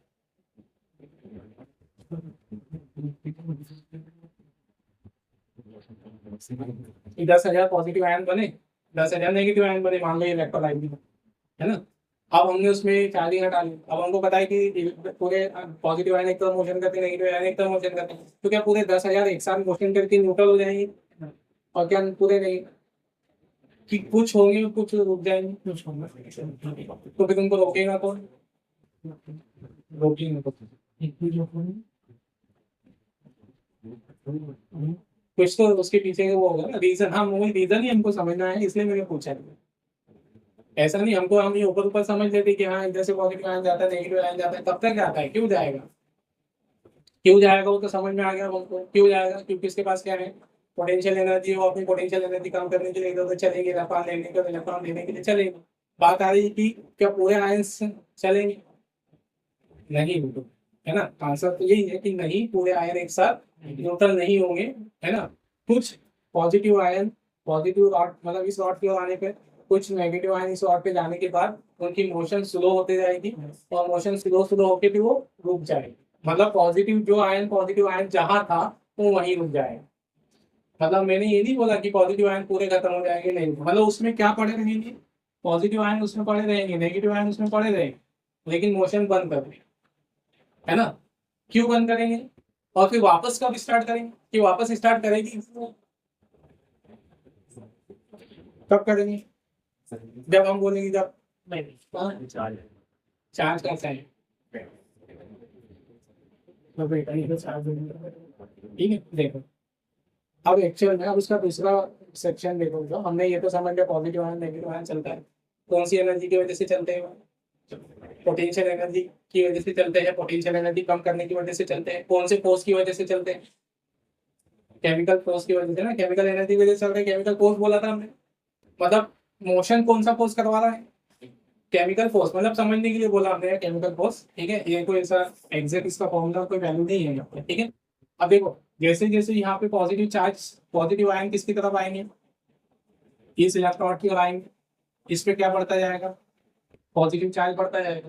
10,000 पॉजिटिव आयन बने, 10,000 नेगेटिव आयन बने, मान लो ये इलेक्ट्रोलाइट भी है ना। अब हमने उसमें चार्जिंग हटा ली, अब हमको पता है कि पूरे पॉजिटिव आयन एक तरफ मोशन करते हैं, नेगेटिव आयन एक तरफ मोशन करते हैं, तो क्या पूरे 10,000 एक साथ मोशन करके न्यूट्रल हो जाएंगे? और क्या पूरे नहीं कि कुछ होंगे कुछ रुक जाएंगे, कुछ होंगे तो फिर तुमको रोकेगा कौन? रोकेगा कुछ तो उसके पीछे वो होगा ना रीजन। हाँ, वही रीजन ही हमको समझना है, इसलिए मैंने पूछा। ऐसा नहीं हमको, हम ये ऊपर ऊपर समझ लेते कि हाँ इधर से पॉजिटिव आयन जाता है, नेगेटिव आयन जाता है, कब तक जाता है, क्यों जाएगा, क्यों जाएगा वो तो समझ में आ गया हमको, क्यों जाएगा, क्योंकि इसके पास क्या है, पोटेंशियल एनर्जी। वो अपनी पोटेंशियल एनर्जी कम करने के लिए इधर उधर चलेंगे, इलेक्ट्रॉन लेने के लिए चलेंगे। बात आ रही है कि क्या पूरे आयंस चलेंगे? नहीं, है ना। आंसर तो यही है कि नहीं, पूरे आयन एक साथ न्यूट्रल नहीं होंगे, है ना। कुछ पॉजिटिव आयन पॉजिटिव रॉड मतलब इस रॉड की ओर आने पे, कुछ नेगेटिव आयन इस रॉड पे जाने के बाद उनकी मोशन स्लो होते जाएगी, और मोशन स्लो स्लो होके भी वो रुक जाएगी। मतलब पॉजिटिव आयन जहां था वो वहीं रुक जाएगा। मतलब मैंने ये नहीं बोला कि पॉजिटिव आयन पूरे खत्म हो जाएंगे, नहीं, मतलब उसमें क्या पड़े रहेंगे, पॉजिटिव आयन उसमें पड़े रहेंगे, नेगेटिव आयन उसमें पड़े रहेंगे, लेकिन मोशन बंद कर देंगे, है ना। क्यों बंद करेंगे? और फिर वापस कब स्टार्ट करेंगे, कि वापस स्टार्ट करेगी कब करेंगे? जब हम बोलेंगे, जब चार्ज करते हैं तो बैटरी को चार्ज होगा। ठीक है, देखो अब एक्चुअल में अब उसका दूसरा सेक्शन देखो। जो हमने ये तो समझ लिया पॉजिटिव आयन नेगेटिव आयन चलता है, कौन सी एनर्जी की वजह से चलते हैं, पोटेंशियल एनर्जी की वजह से चलते हैं, पोटेंशियल एनर्जी कम करने की वजह से चलते हैं। कौन से फोर्स की वजह से चलते हैं? केमिकल फोर्स की वजह से ना, केमिकल एनर्जी की वजह से चल रहे हैं। केमिकल फोर्स बोला था हमने, मतलब मोशन कौन सा फोर्स करवा रहा है, केमिकल फोर्स। मतलब समझने के लिए बोला हमने केमिकल फोर्स, ठीक है। ये कोई ऐसा एग्जैक्ट इसका फॉर्मूला कोई वैल्यू नहीं है यहाँ पे, ठीक है। अब देखो जैसे जैसे यहाँ पे पॉजिटिव आयन किसकी तरफ आएंगे, इस इलेक्ट्रॉन की ओर आएंगे, इस पे क्या बढ़ता जाएगा, पॉजिटिव चार्ज बढ़ता जाएगा,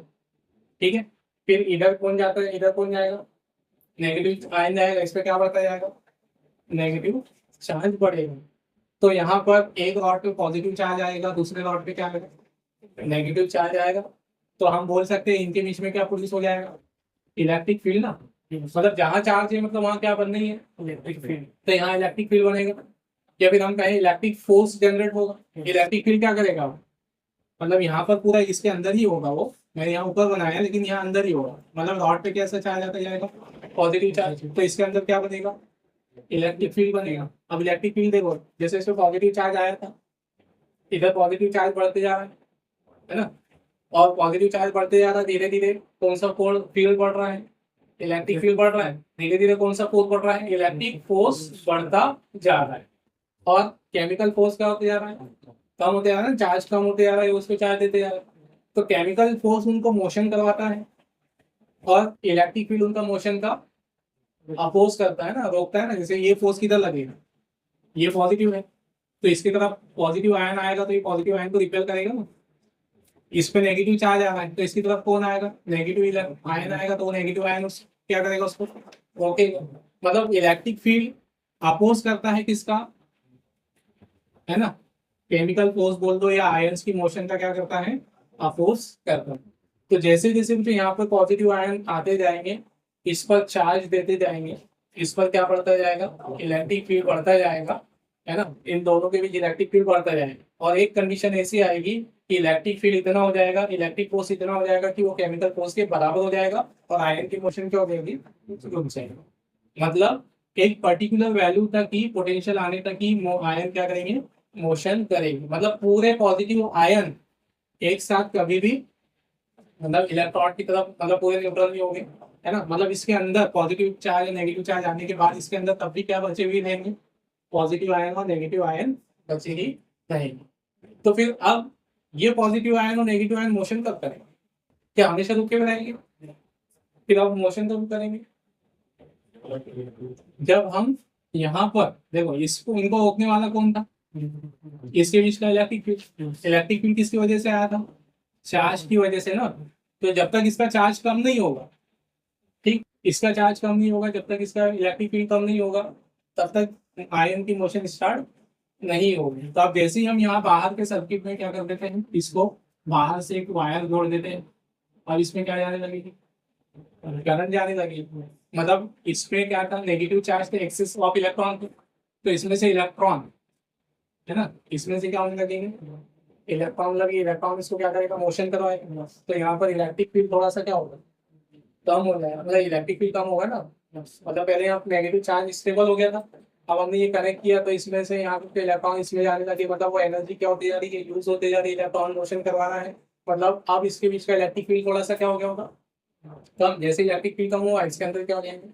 ठीक है। फिर इधर कौन जाता है, इधर कौन जाएगा, नेगेटिव आयन जाएगा, इस पे क्या बढ़ता जाएगा, नेगेटिव चार्ज बढ़ेगा। तो यहाँ पर एक रॉड पे पॉजिटिव चार्ज आएगा, दूसरे रॉड पे क्या आएगा, नेगेटिव चार्ज आएगा। तो हम बोल सकते हैं इनके बीच में क्या प्रोड्यूस हो जाएगा, इलेक्ट्रिक फील्ड ना। मतलब जहाँ चार्ज है मतलब वहाँ क्या बन रही है, इलेक्ट्रिक फील्ड। तो यहाँ इलेक्ट्रिक फील्ड बनेगा, या फिर हम कहें इलेक्ट्रिक फोर्स जनरेट होगा। इलेक्ट्रिक फील्ड क्या करेगा, मतलब यहाँ पर पूरा इसके अंदर ही होगा, वो मैंने यहाँ ऊपर बनाया लेकिन यहाँ अंदर ही होगा। मतलब रॉड पे कैसा चार्ज आता जाएगा, पॉजिटिव चार्ज, तो इसके अंदर क्या बनेगा, इलेक्ट्रिक फील्ड बनेगा। अब इलेक्ट्रिक फील्ड देखो, जैसे इसमें पॉजिटिव चार्ज आया था, इधर पॉजिटिव चार्ज बढ़ते जा रहा है ना, और पॉजिटिव चार्ज बढ़ते जा रहा है, धीरे धीरे कौन सा फील्ड बढ़ रहा है, इलेक्ट्रिक फील्ड बढ़ रहा है। धीरे धीरे कौन सा फोर्स बढ़ रहा है, इलेक्ट्रिक फोर्स बढ़ता जा रहा है। और केमिकल फोर्स क्या होते जा रहा है, कम होते जा रहा है, चार्ज कम होते जा रहा है, उस पर चार्ज देते जा रहा है। तो केमिकल फोर्स उनको मोशन करवाता है और इलेक्ट्रिक फील्ड उनका मोशन का अपोज करता है ना, रोकता है ना। जैसे ये फोर्स किधर लगेगा, ये पॉजिटिव है, तो इसकी तरफ पॉजिटिव आयन आएगा तो ये पॉजिटिव आयन को रिपेल करेगा ना। इस पे नेगेटिव चार्ज आ रहा है तो इसकी तरफ कौन आएगा, नेगेटिव आयन आएगा, तो वो नेगेटिव आयन क्या करेगा, उसको रोकेगा। मतलब इलेक्ट्रिक फील्ड अपोज करता है किसका, है ना, केमिकल फोर्स बोल दो या आयंस की मोशन का क्या करता है, अपोज करता है। तो जैसे जैसे मुझे यहाँ पर पॉजिटिव आयन आते जाएंगे, इस पर चार्ज देते जाएंगे, इस पर क्या बढ़ता जाएगा, इलेक्ट्रिक फील्ड बढ़ता जाएगा, है ना। इन दोनों के बीच इलेक्ट्रिक फील्ड बढ़ता जाएगा और एक कंडीशन ऐसी आएगी कि इलेक्ट्रिक फील्ड इतना हो जाएगा, इलेक्ट्रिक फोर्स इतना हो जाएगा कि वो केमिकल फोर्स के बराबर हो जाएगा और आयन की मोशन क्या हो जाएगी, रुक जाएगा। मतलब एक पर्टिकुलर वैल्यू तक ही, पोटेंशियल आने तक ही आयन क्या करेंगे, मोशन करेंगे। मतलब पूरे पॉजिटिव आयन एक साथ कभी भी, मतलब इलेक्ट्रॉन की तरफ, मतलब पूरे न्यूट्रल नहीं होंगे, है ना। मतलब इसके अंदर पॉजिटिव चार्ज या नेगेटिव चार्ज आने के बाद इसके अंदर तब भी क्या बचे हुए रहेंगे, पॉजिटिव आयन और नेगेटिव आयन बचे ही रहेंगे। तो फिर अब ये पॉजिटिव आयन और नेगेटिव आयन मोशन कब करेंगे, क्या हमेशा रुके हुए रहेंगे, फिर अब मोशन कब करेंगे, जब हम यहाँ पर देखो, इसको इनको रोकने वाला कौन था, इसके बीच का इलेक्ट्रिक फील्ड। इलेक्ट्रिक फील्ड किसकी वजह से आया था, चार्ज की वजह से ना। तो जब तक इसका चार्ज कम नहीं होगा, ठीक, इसका चार्ज कम नहीं होगा, जब तक इसका इलेक्ट्रिक फील्ड कम नहीं होगा, तब तक आयन की मोशन स्टार्ट नहीं होगी। तो अब जैसे ही हम यहाँ बाहर के सर्किट में क्या कर देते हैं, इसको बाहर से एक वायर जोड़ देते हैं और इसमें क्या जाने लगेगी, करंट जाने लगेगी। मतलब इसमें क्या था, नेगेटिव चार्ज थे, एक्सेस ऑफ इलेक्ट्रॉन थे, तो इसमें से इलेक्ट्रॉन, है ना, इसमें से क्या होने लगेंगे, इलेक्ट्रॉन लगे, इलेक्ट्रॉन इसको क्या करेगा, मोशन करवाएगा। तो यहाँ पर इलेक्ट्रिक फील्ड थोड़ा सा क्या होगा, कम हो जाएगा। मतलब इलेक्ट्रिक फील्ड कम होगा ना, मतलब पहले यहाँ नेगेटिव चार्ज स्टेबल हो गया था, अब हमने ये कनेक्ट किया तो इसमें से यहाँ पे इलेक्ट्रॉन इसमें जाने लगे, मतलब वो एनर्जी क्या होती जा रही है, यूज होती जा रही है, इलेक्ट्रॉन मोशन करवाना है। मतलब अब इसके बीच का इलेक्ट्रिक फील्ड थोड़ा सा क्या हो गया होगा, कम। जैसे इलेक्ट्रिक फील्ड कम हुआ, इसके अंदर क्या हो जाएंगे,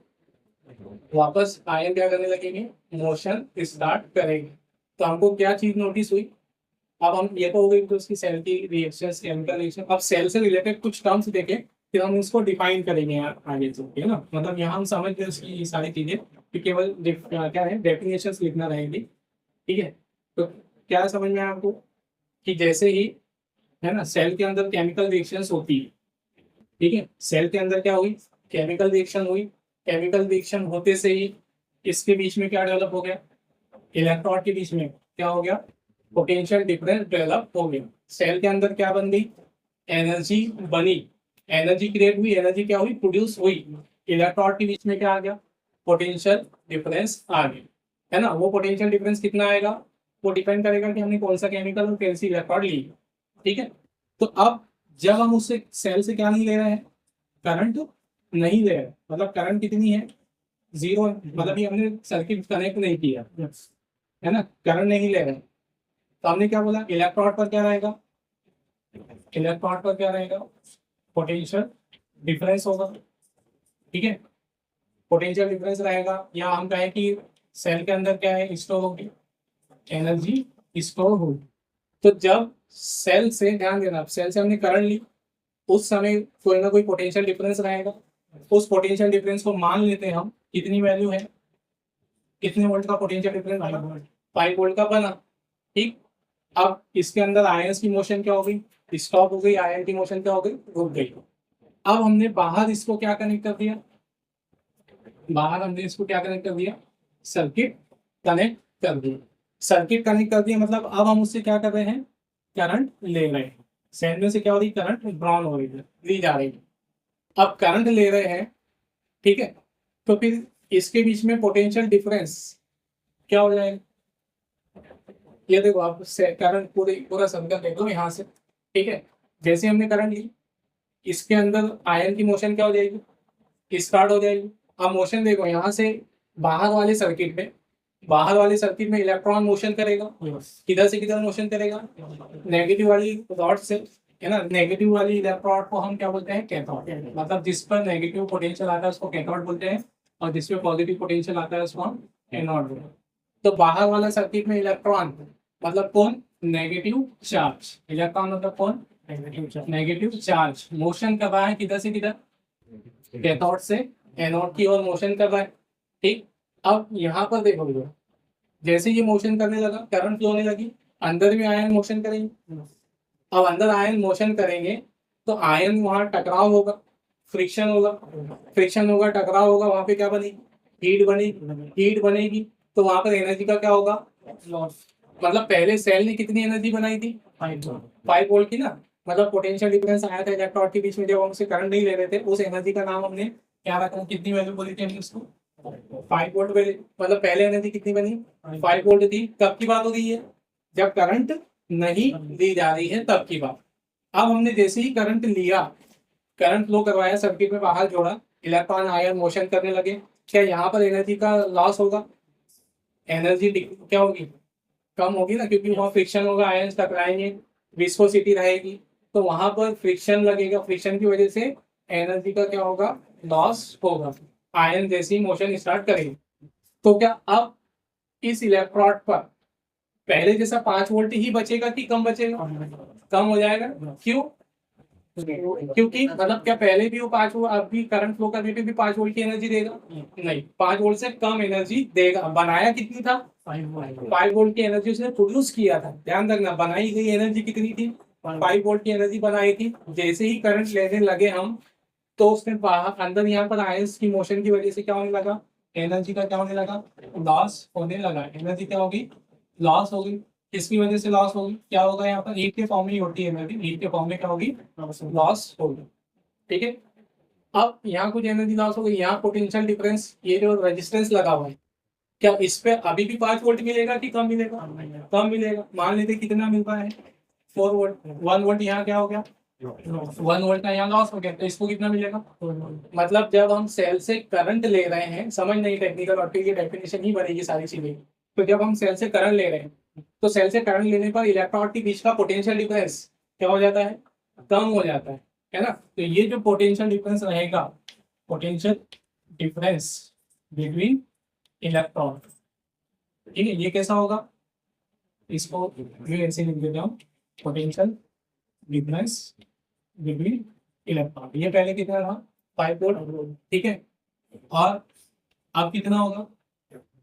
वापस आयन क्या करने लगेंगे, मोशन स्टार्ट करेंगे। तो हमको क्या चीज नोटिस हुई, अब हम ये तो हो गई तो उसकी सेल की रिएक्शंस, केमिकल रिएक्शन। अब सेल से रिलेटेड कुछ टर्म्स देखें, फिर हम उसको डिफाइन करेंगे यार आगे चल के, है ना। मतलब यहाँ हम समझ गए उसकी ये सारी चीजें, कि केवल क्या है, डेफिनेशंस लिखना रहेगी, ठीक है। तो क्या समझ में आया आपको, कि जैसे ही, है ना, सेल के अंदर केमिकल रिएक्शंस होती है, ठीक है, सेल के अंदर क्या हुई, केमिकल रिएक्शन हुई, केमिकल रिएक्शन होते से ही इसके बीच में क्या डेवलप हो गया, इलेक्ट्रॉन के बीच में क्या हो गया, पोटेंशियल डिफरेंस डेवलप हो गया। सेल के अंदर क्या बन गई, एनर्जी बनी, एनर्जी क्रिएट हुई, एनर्जी क्या हुई, प्रोड्यूस हुई। इलेक्ट्रॉन के बीच में क्या आ गया, पोटेंशियल डिफरेंस आ गया, है ना। वो पोटेंशियल डिफरेंस कितना आएगा, वो डिपेंड करेगा कि हमने कौन सा केमिकल और कौन सी इलेक्ट्रॉन ली, ठीक है। तो अब जब हम उससे सेल से क्या नहीं ले रहे हैं, करंट नहीं ले रहे, मतलब करंट कितनी है, जीरो है, मतलब ये हमने सर्किट कनेक्ट नहीं किया, है ना, करंट नहीं ले रहे। तो हमने क्या बोला, इलेक्ट्रॉन पर क्या रहेगा, इलेक्ट्रॉन पर क्या रहेगा, पोटेंशियल डिफरेंस होगा, ठीक है, पोटेंशियल डिफरेंस रहेगा। या हम कहें कि सेल के अंदर क्या है, स्टोर होगी, एनर्जी स्टोर होगी। तो जब सेल से, ध्यान देना, सेल से हमने करंट ली, उस समय कोई ना कोई पोटेंशियल डिफरेंस रहेगा। उस पोटेंशियल डिफरेंस को मान लेते हैं हम, कितनी वैल्यू है, कितने वोल्ट का पोटेंशियल डिफरेंस, 5 वोल्ट का बना, ठीक। अब इसके अंदर आयंस की मोशन क्या हो गई, स्टॉप हो गई, आयन की मोशन क्या हो गई, रुक गई। अब हमने बाहर इसको क्या कनेक्ट कर दिया, बाहर हमने इसको क्या कनेक्ट कर दिया, सर्किट कनेक्ट कर दिया। सर्किट कनेक्ट कर दिया मतलब अब हम उससे क्या कर रहे हैं, करंट ले रहे हैं। सेल में से क्या हो रही, करंट ड्रॉन हो रही है, ली जा रही है। अब करंट ले रहे हैं, ठीक है, तो फिर इसके बीच में पोटेंशियल डिफरेंस क्या हो जाएगा, ये देखो आप करंट पूरा सर्कल देख लो यहाँ से, ठीक है। जैसे हमने करंट ली, इसके अंदर आयन की मोशन क्या हो जाएगी, स्टार्ट हो जाएगी। अब मोशन देखो यहाँ से बाहर वाले सर्किट में, बाहर वाले सर्किट में इलेक्ट्रॉन मोशन करेगा, किधर से किधर मोशन करेगा, नेगेटिव वाली रॉड से, है ना। नेगेटिव वाली इलेक्ट्रॉन को हम क्या बोलते हैं, कैथोड, मतलब जिस पर नेगेटिव पोटेंशियल आता है उसको कैथोड बोलते हैं, और जिस पे पॉजिटिव पोटेंशियल आता है उसको हम एनोड बोलते हैं। तो बाहर वाला सर्किट में इलेक्ट्रॉन मतलब कौन, नेगेटिव चार्ज, इलेक्ट्रॉन मतलब कौन, नेगेटिव चार्ज मोशन कर रहा है किधर से किधर, कैथोड से एनोड की ओर मोशन कर रहा है। ठीक, अब यहाँ पर देखो भैया, जैसे ये मोशन करने लगा करंट फ्लो होने लगी, अंदर भी आयन मोशन करेंगे। अब अंदर आयन मोशन करेंगे तो आयन वहां टकराव होगा, फ्रिक्शन होगा, फ्रिक्शन होगा, टकराव होगा, वहां पे क्या बनेगी, हीट बनेगी, हीट बनेगी तो वहां पर एनर्जी का क्या होगा, लॉस। मतलब पहले सेल ने कितनी एनर्जी बनाई थी, 5 वोल्ट की ना। मतलब पोटेंशियल डिफरेंस आया था इलेक्ट्रॉन के बीच में जब हम उसे करंट नहीं ले रहे थे, उस एनर्जी का नाम हमने क्या रखा, कितनी वैल्यू बोली थी हमने उसको, 5 वोल्ट। मतलब पहले एनर्जी कितनी बनी, 5 वोल्ट थी। कब की बात हो गई है, जब करंट नहीं दी जा रही है तब की बात। अब हमने जैसे ही करंट लिया, करंट फ्लो करवाया, सर्किट में बाहर जोड़ा, इलेक्ट्रॉन आयन मोशन करने लगे, क्या यहाँ पर एनर्जी का लॉस होगा, एनर्जी क्या होगी, कम होगी ना, क्योंकि वहाँ फ्रिक्शन होगा, आयन टकराएंगे, विस्कोसिटी रहेगी, तो वहां पर फ्रिक्शन लगेगा, फ्रिक्शन की वजह से एनर्जी का क्या होगा, लॉस होगा, आयन जैसे ही मोशन स्टार्ट करेंगे। तो क्या अब इस इलेक्ट्रोड पर पहले जैसा 5 वोल्ट ही बचेगा कि कम बचेगा, कम हो जाएगा। क्यों, क्योंकि मतलब क्या पहले भी वो 5 वोल्ट, अब भी करंट फ्लो करने पे भी 5 वोल्ट की एनर्जी देगा, नहीं, 5 वोल्ट से कम एनर्जी देगा। बनाया कितनी था, 5 वोल्ट की एनर्जी उसने प्रोड्यूस किया था। ध्यान रखना, बनाई गई एनर्जी कितनी थी, 5 वोल्ट की एनर्जी बनाई थी। जैसे ही करंट लेने लगे हम, तो उसने बाहर अंदर यहाँ पर आयंस की मोशन की वजह से क्या होने लगा, एनर्जी का क्या होने लगा, लॉस होने लगा। एनर्जी क्या होगी, लॉस होगी। किसकी वजह से लॉस होगी, क्या होगा, यहाँ पर हीट के फॉर्म में ही होती है एनर्जी, हीट के फॉर्म में क्या होगी, लॉस होगी। ठीक है, अब यहाँ कुछ एनर्जी लॉस हो गई, यहाँ पोटेंशियल डिफरेंस, ये जो रेजिस्टेंस लगा हुआ है, क्या इस पे अभी भी 5 वोल्ट मिलेगा कि कम मिलेगा, कम मिलेगा। मान लेते कितना मिल रहा है, 4 वोल्ट, 1 वोल्ट यहाँ क्या हो गया, 1 वोल्ट का यहाँ लॉस हो गया, तो इसको कितना मिलेगा। मतलब जब हम सेल से करंट ले रहे हैं, समझ नहीं टेक्निकल और की डेफिनेशन ही बनेगी सारी चीजें। तो जब हम सेल से करंट ले रहे हैं, तो सेल से करंट लेने पर इलेक्ट्रॉन के बीच का पोटेंशियल डिफरेंस क्या हो जाता है, कम हो जाता है ना। तो ये जो पोटेंशियल डिफरेंस रहेगा, पोटेंशियल डिफरेंस बिटवीन इलेक्ट्रॉन, ठीक है, ये कैसा होगा, इसको मैं ऐसे लिख देता हूँ, पोटेंशियल डिफरेंस बिटवीन इलेक्ट्रॉन। ये पहले कितना था, 5 वोल्ट, ठीक है, और अब कितना होगा,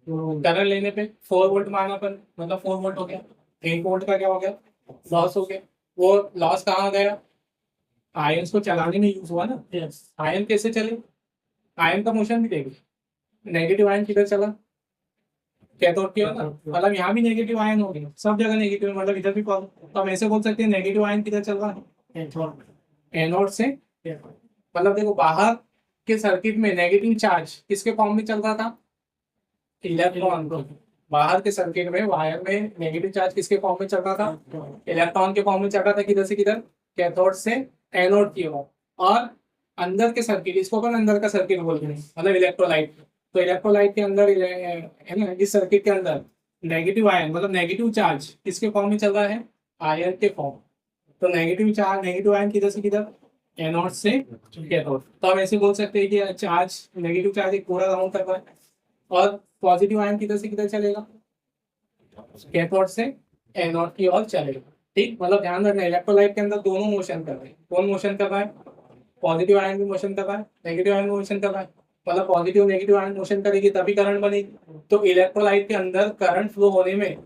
करंट लेने पे 4 वोल्ट माना पर, मतलब 4 वोल्ट हो गया, 1 वोल्ट का क्या हो गया, लॉस हो गया। वो लॉस कहाँ गया, आयंस को चलाने में यूज हुआ ना। आयन कैसे चले, आयन का मोशन भी देखें, नेगेटिव आयन किधर चला, कैथोड की ओर ना। मतलब यहाँ भी नेगेटिव आयन हो गया, सब जगह नेगेटिव, मतलब इधर भी तो हम ऐसे बोल सकते हैं नेगेटिव आयन किधर चल रहा है, एनोड से। मतलब देखो, बाहर के सर्किट में नेगेटिव चार्ज किसके फॉर्म में चल रहा था, इलेक्ट्रॉन को। बाहर के सर्किट में वायर में नेगेटिव चार्ज किसके फॉर्म में चल रहा था, इलेक्ट्रॉन के फॉर्म में चल रहा था, किधर से किधर, कैथोड से एनोड की ओर। और अंदर के सर्किट, इसको अपन अंदर का सर्किट बोलते हैं, मतलब इलेक्ट्रोलाइट। तो इलेक्ट्रोलाइट के अंदर है ना, इस सर्किट के अंदर नेगेटिव आयन, मतलब नेगेटिव चार्ज किसके फॉर्म में चल रहा है, आयन के फॉर्म। तो नेगेटिव चार्ज, नेगेटिव आयन किधर से किधर, एनोड से कैथोड। तो हम ऐसे बोल सकते हैं कि चार्ज, नेगेटिव चार्ज एक पूरा राउंड कर रहा है, और पॉजिटिव आयन किधर से किधर चलेगा, कैथोड से एनोड की ओर चलेगा। ठीक, मतलब ध्यान रखना, इलेक्ट्रोलाइट के अंदर दोनों मोशन कर रहे हैं। कौन मोशन कर रहा है, पॉजिटिव आयन भी मोशन कर रहा है, नेगेटिव आयन भी मोशन कर रहा है। मतलब पॉजिटिव नेगेटिव आयन मोशन करेगी तभी करंट बनेगी। तो इलेक्ट्रोलाइट के अंदर करंट फ्लो होने में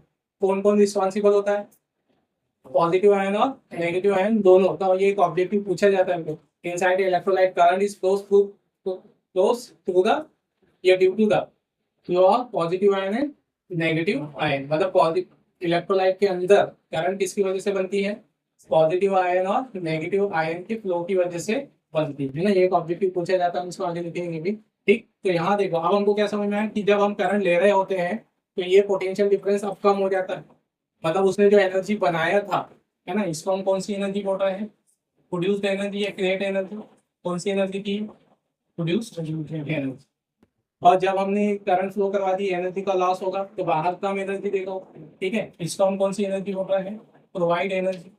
कौन कौन रिस्पॉन्सिबल होता है, पॉजिटिव आयन और नेगेटिव आयन दोनों। तो ये एक ऑब्जेक्टिव पूछा जाता है, inside electrolyte current is flows through the, या due to the flow of positive ion and negative ion. मतलब पॉजिटिव इलेक्ट्रोलाइट के अंदर करंट किसकी वजह से बनती है, पॉजिटिव आयन और नेगेटिव आयन के फ्लो की वजह से बनती है ना। ये एक ऑब्जेक्टिव पूछा जाता है, इसको आगे लिखेंगे भी। ठीक, तो यहाँ देखो, अब हमको क्या समझ में आया कि जब हम करंट ले रहे होते हैं तो ये पोटेंशियल डिफरेंस अब कम हो जाता है। मतलब उसने जो एनर्जी बनाया था, है ना, इसको हम कौन सी एनर्जी बोल रहे हैं, प्रोड्यूस्ड एनर्जी या क्रिएट एनर्जी। कौन सी एनर्जी की, प्रोड्यूस्ड एनर्जी। और जब हमने करंट फ्लो करवा दी, एनर्जी का लॉस होगा, तो बाहर कम एनर्जी देगा। ठीक है, इसको हम कौन सी एनर्जी बोल रहे हैं, प्रोवाइड एनर्जी।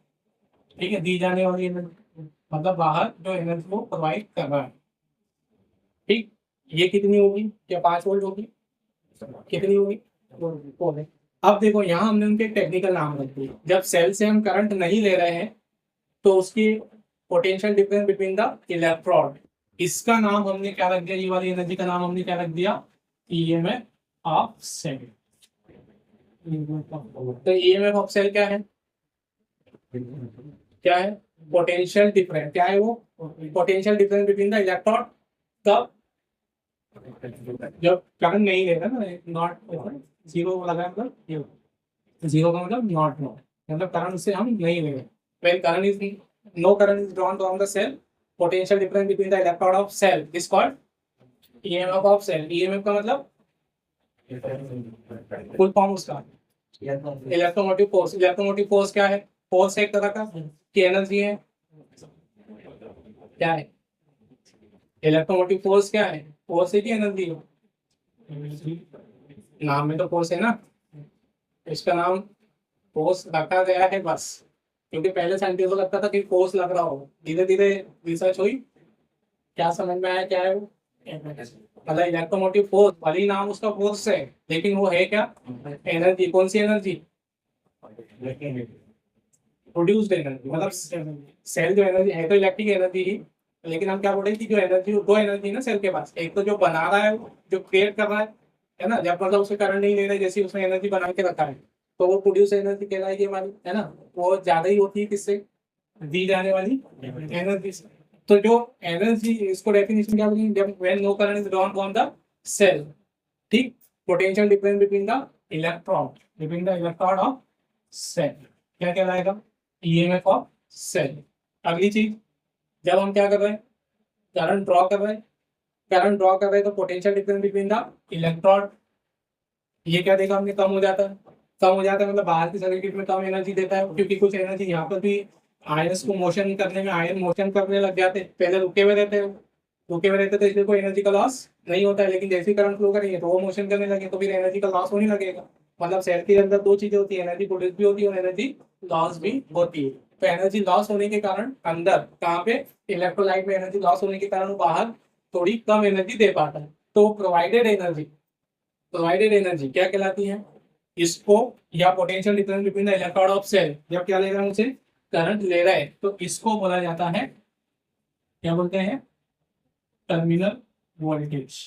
ठीक है, दी जाने वाली एनर्जी, मतलब बाहर जो एनर्जी को प्रोवाइड कर रहा है। ठीक, ये कितनी होगी, क्या 5 वोल्ट होगी, कितनी होगी, 4 वोल्ट। अब देखो, यहाँ हमने उनके टेक्निकल नाम रख दिए। जब सेल से हम करंट नहीं ले रहे हैं, तो उसकी potential difference between the electrode, इसका नाम हमने क्या रख दिया, ये वाली एनर्जी का नाम हमने क्या रख दिया, ईएमएफ ऑफ सेल। तो ईएमएफ ऑफ सेल क्या है, क्या है, पोटेंशियल डिफरेंस, क्या है वो, potential difference between the electrode, तब जब करंट नहीं रहेगा ना, नॉट जीरो लगा मतलब, जीरो का मतलब नॉट नो, मतलब करंट से हम नहीं लेंगे, when current is no current is drawn from the cell, potential difference between the electrode of cell is called EMF of cell. EMF का मतलब फुल फॉर्म उसका इलेक्ट्रोमोटिव फोर्स। इलेक्ट्रोमोटिव फोर्स क्या है, फोर्स एक तरह का की एनर्जी है, क्या है, इलेक्ट्रोमोटिव फोर्स क्या है, फोर्स है की एनर्जी है, नाम में तो फोर्स है ना, इसका नाम फोर्स रखा गया है बस, क्योंकि पहले साइंटिस्ट को लगता था कि फोर्स लग रहा हो, धीरे धीरे रिसर्च हुई, क्या समझ में आया, क्या है वो, मतलब इलेक्ट्रोमोटिव फोर्स, भले ही नाम उसका फोर्स है, लेकिन वो है क्या, एनर्जी। कौन सी एनर्जी, प्रोड्यूस्ड एनर्जी, मतलब सेल जो एनर्जी है तो इलेक्ट्रिक एनर्जी ही, लेकिन हम क्या बोल रहे हैं कि जो एनर्जी, दो एनर्जी ना सेल के पास, एक तो जो बना रहा है, जो क्रिएट कर रहा है ना, जब मतलब उसे करंट नहीं ले रहे, जैसे उसने एनर्जी बना के रखा है, तो वो प्रोड्यूस एनर्जी कहलाएगी हमारी, है ना, वो ज्यादा ही होती है किससे, दी जाने वाली एनर्जी से। तो जो एनर्जी, इसको डेफिनेशन क्या बोलेंगे, जब when no current is drawn from the cell, ठीक, potential difference between the electron, between the electron of cell, क्या कहलाएगा, ईएमएफ ऑफ सेल। अगली चीज, जब हम क्या कर रहे हैं, करंट ड्रॉ कर रहे हैं, करंट ड्रॉ कर रहे हैं, तो potential difference between the electron, ये क्या देगा हमने, कम हो जाता है, कम हो जाता है मतलब बाहर की सर्किट में कम एनर्जी देता है, क्योंकि कुछ एनर्जी यहाँ पर भी आयंस को मोशन करने में, आयन मोशन करने लग जाते हैं, पहले रुके हुए रहते हैं, रुके हुए रहते तो इसलिए कोई एनर्जी का लॉस नहीं होता है, लेकिन जैसे करंट फ्लो करेंगे तो वो मोशन करने लगे तो फिर एनर्जी का लॉस होने लगेगा। मतलब सेल के अंदर दो चीजें होती है, एनर्जी प्रोड्यूस भी होती है और एनर्जी लॉस भी होती है। तो एनर्जी लॉस होने के कारण अंदर कहाँ पे, इलेक्ट्रोलाइट में एनर्जी लॉस होने के कारण वो बाहर थोड़ी कम एनर्जी दे पाता है। तो प्रोवाइडेड एनर्जी, प्रोवाइडेड एनर्जी क्या कहलाती है, इसको, या potential difference between the electrode of cell, जब क्या ले रहा है उसे, करंट ले रहा है, तो इसको बोला जाता है, क्या बोलते हैं, टर्मिनल वोल्टेज।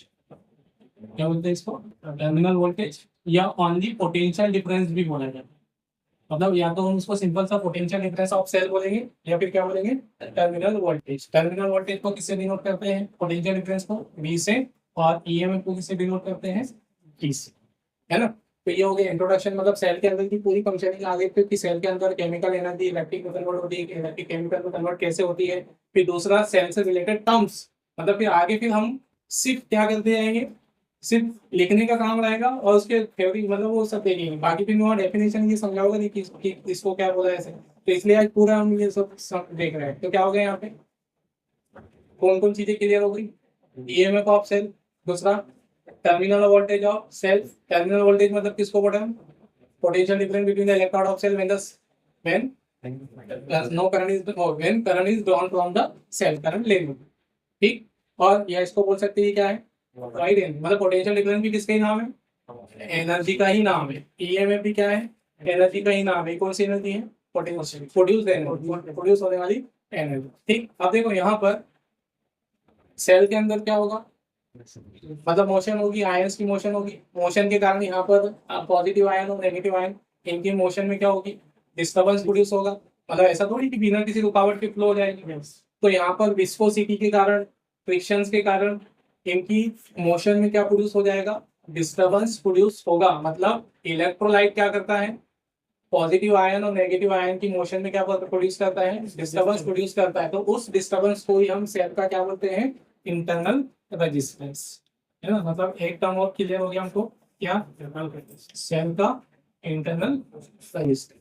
क्या बोलते हैं इसको, टर्मिनल वोल्टेज, या ऑनली पोटेंशियल डिफरेंस भी बोला जाता है। मतलब या तो हम उसको सिंपल सा पोटेंशियल डिफरेंस ऑफ सेल बोलेंगे, या फिर क्या बोलेंगे, टर्मिनल वोल्टेज। टर्मिनल वोल्टेज को किससे डिनोट करते हैं, पोटेंशियल डिफरेंस को V से, और ईएमएफ को किससे डिनोट करते हैं, T से, है ना। तो ये हो गया इंट्रोडक्शन, मतलब सेल के अंदर की पूरी फंक्शनिंग आ गई, फिर कि सेल के अंदर केमिकल एनर्जी इलेक्ट्रिक में कन्वर्ट होती है, इलेक्ट्रिक केमिकल में कन्वर्ट कैसे होती है। फिर दूसरा सेल से रिलेटेड टर्म्स, मतलब फिर आगे फिर हम सिर्फ क्या करते जाएंगे, सिर्फ लिखने का काम रहेगा और उसके थ्योरी मतलब वो सब देखेंगे, बाकी फिर वहाँ डेफिनेशन ये समझाओगे नहीं कि इसको क्या बोला ऐसे। तो इसलिए आज पूरा हम ये सब देख रहे हैं। तो क्या हो गया यहाँ पे, कौन कौन चीजें क्लियर हो गई, ईएमएफ ऑफ सेल, दूसरा terminal voltage of cell. Terminal voltage मतलब किसको बोलते हैं, potential difference between the electrode of cell when no current is, when current is drawn from the cell, current ले लो, ठीक। और या इसको बोल सकते हैं क्या है, राइट, मतलब पोटेंशियल डिफरेंस भी किसका ही नाम है, एनर्जी का ही नाम है। ईएमएफ भी क्या है, एनर्जी का ही नाम है। कौन सी एनर्जी है, पोटेंशियल, प्रोड्यूस एनर्जी, प्रोड्यूस होने वाली एनर्जी, ठीक। अब देखो यहाँ पर सेल के अंदर क्या होगा, मतलब मोशन होगी, आयंस की मोशन होगी, मोशन के कारण यहाँ पर पॉजिटिव आयन और नेगेटिव आयन, इनकी मोशन में क्या होगी, डिस्टर्बेंस प्रोड्यूस होगा। मतलब ऐसा थोड़ी कि बिना किसी रुकावट के फ्लो हो जाएगी। तो यहाँ पर विस्कोसिटी के कारण, फ्रिक्शंस के कारण इनकी मोशन में क्या प्रोड्यूस हो जाएगा, डिस्टर्बेंस प्रोड्यूस होगा। मतलब इलेक्ट्रोलाइट क्या करता है, पॉजिटिव आयन और नेगेटिव आयन की मोशन में क्या प्रोड्यूस करता है, डिस्टर्बेंस प्रोड्यूस करता है। तो उस डिस्टर्बेंस को ही हम सेल का क्या बोलते हैं, इंटरनल रेजिस्टेंस, है ना। मतलब एक टर्म और क्लियर हो गया हमको, क्या, सेल का इंटरनल रेजिस्टेंस,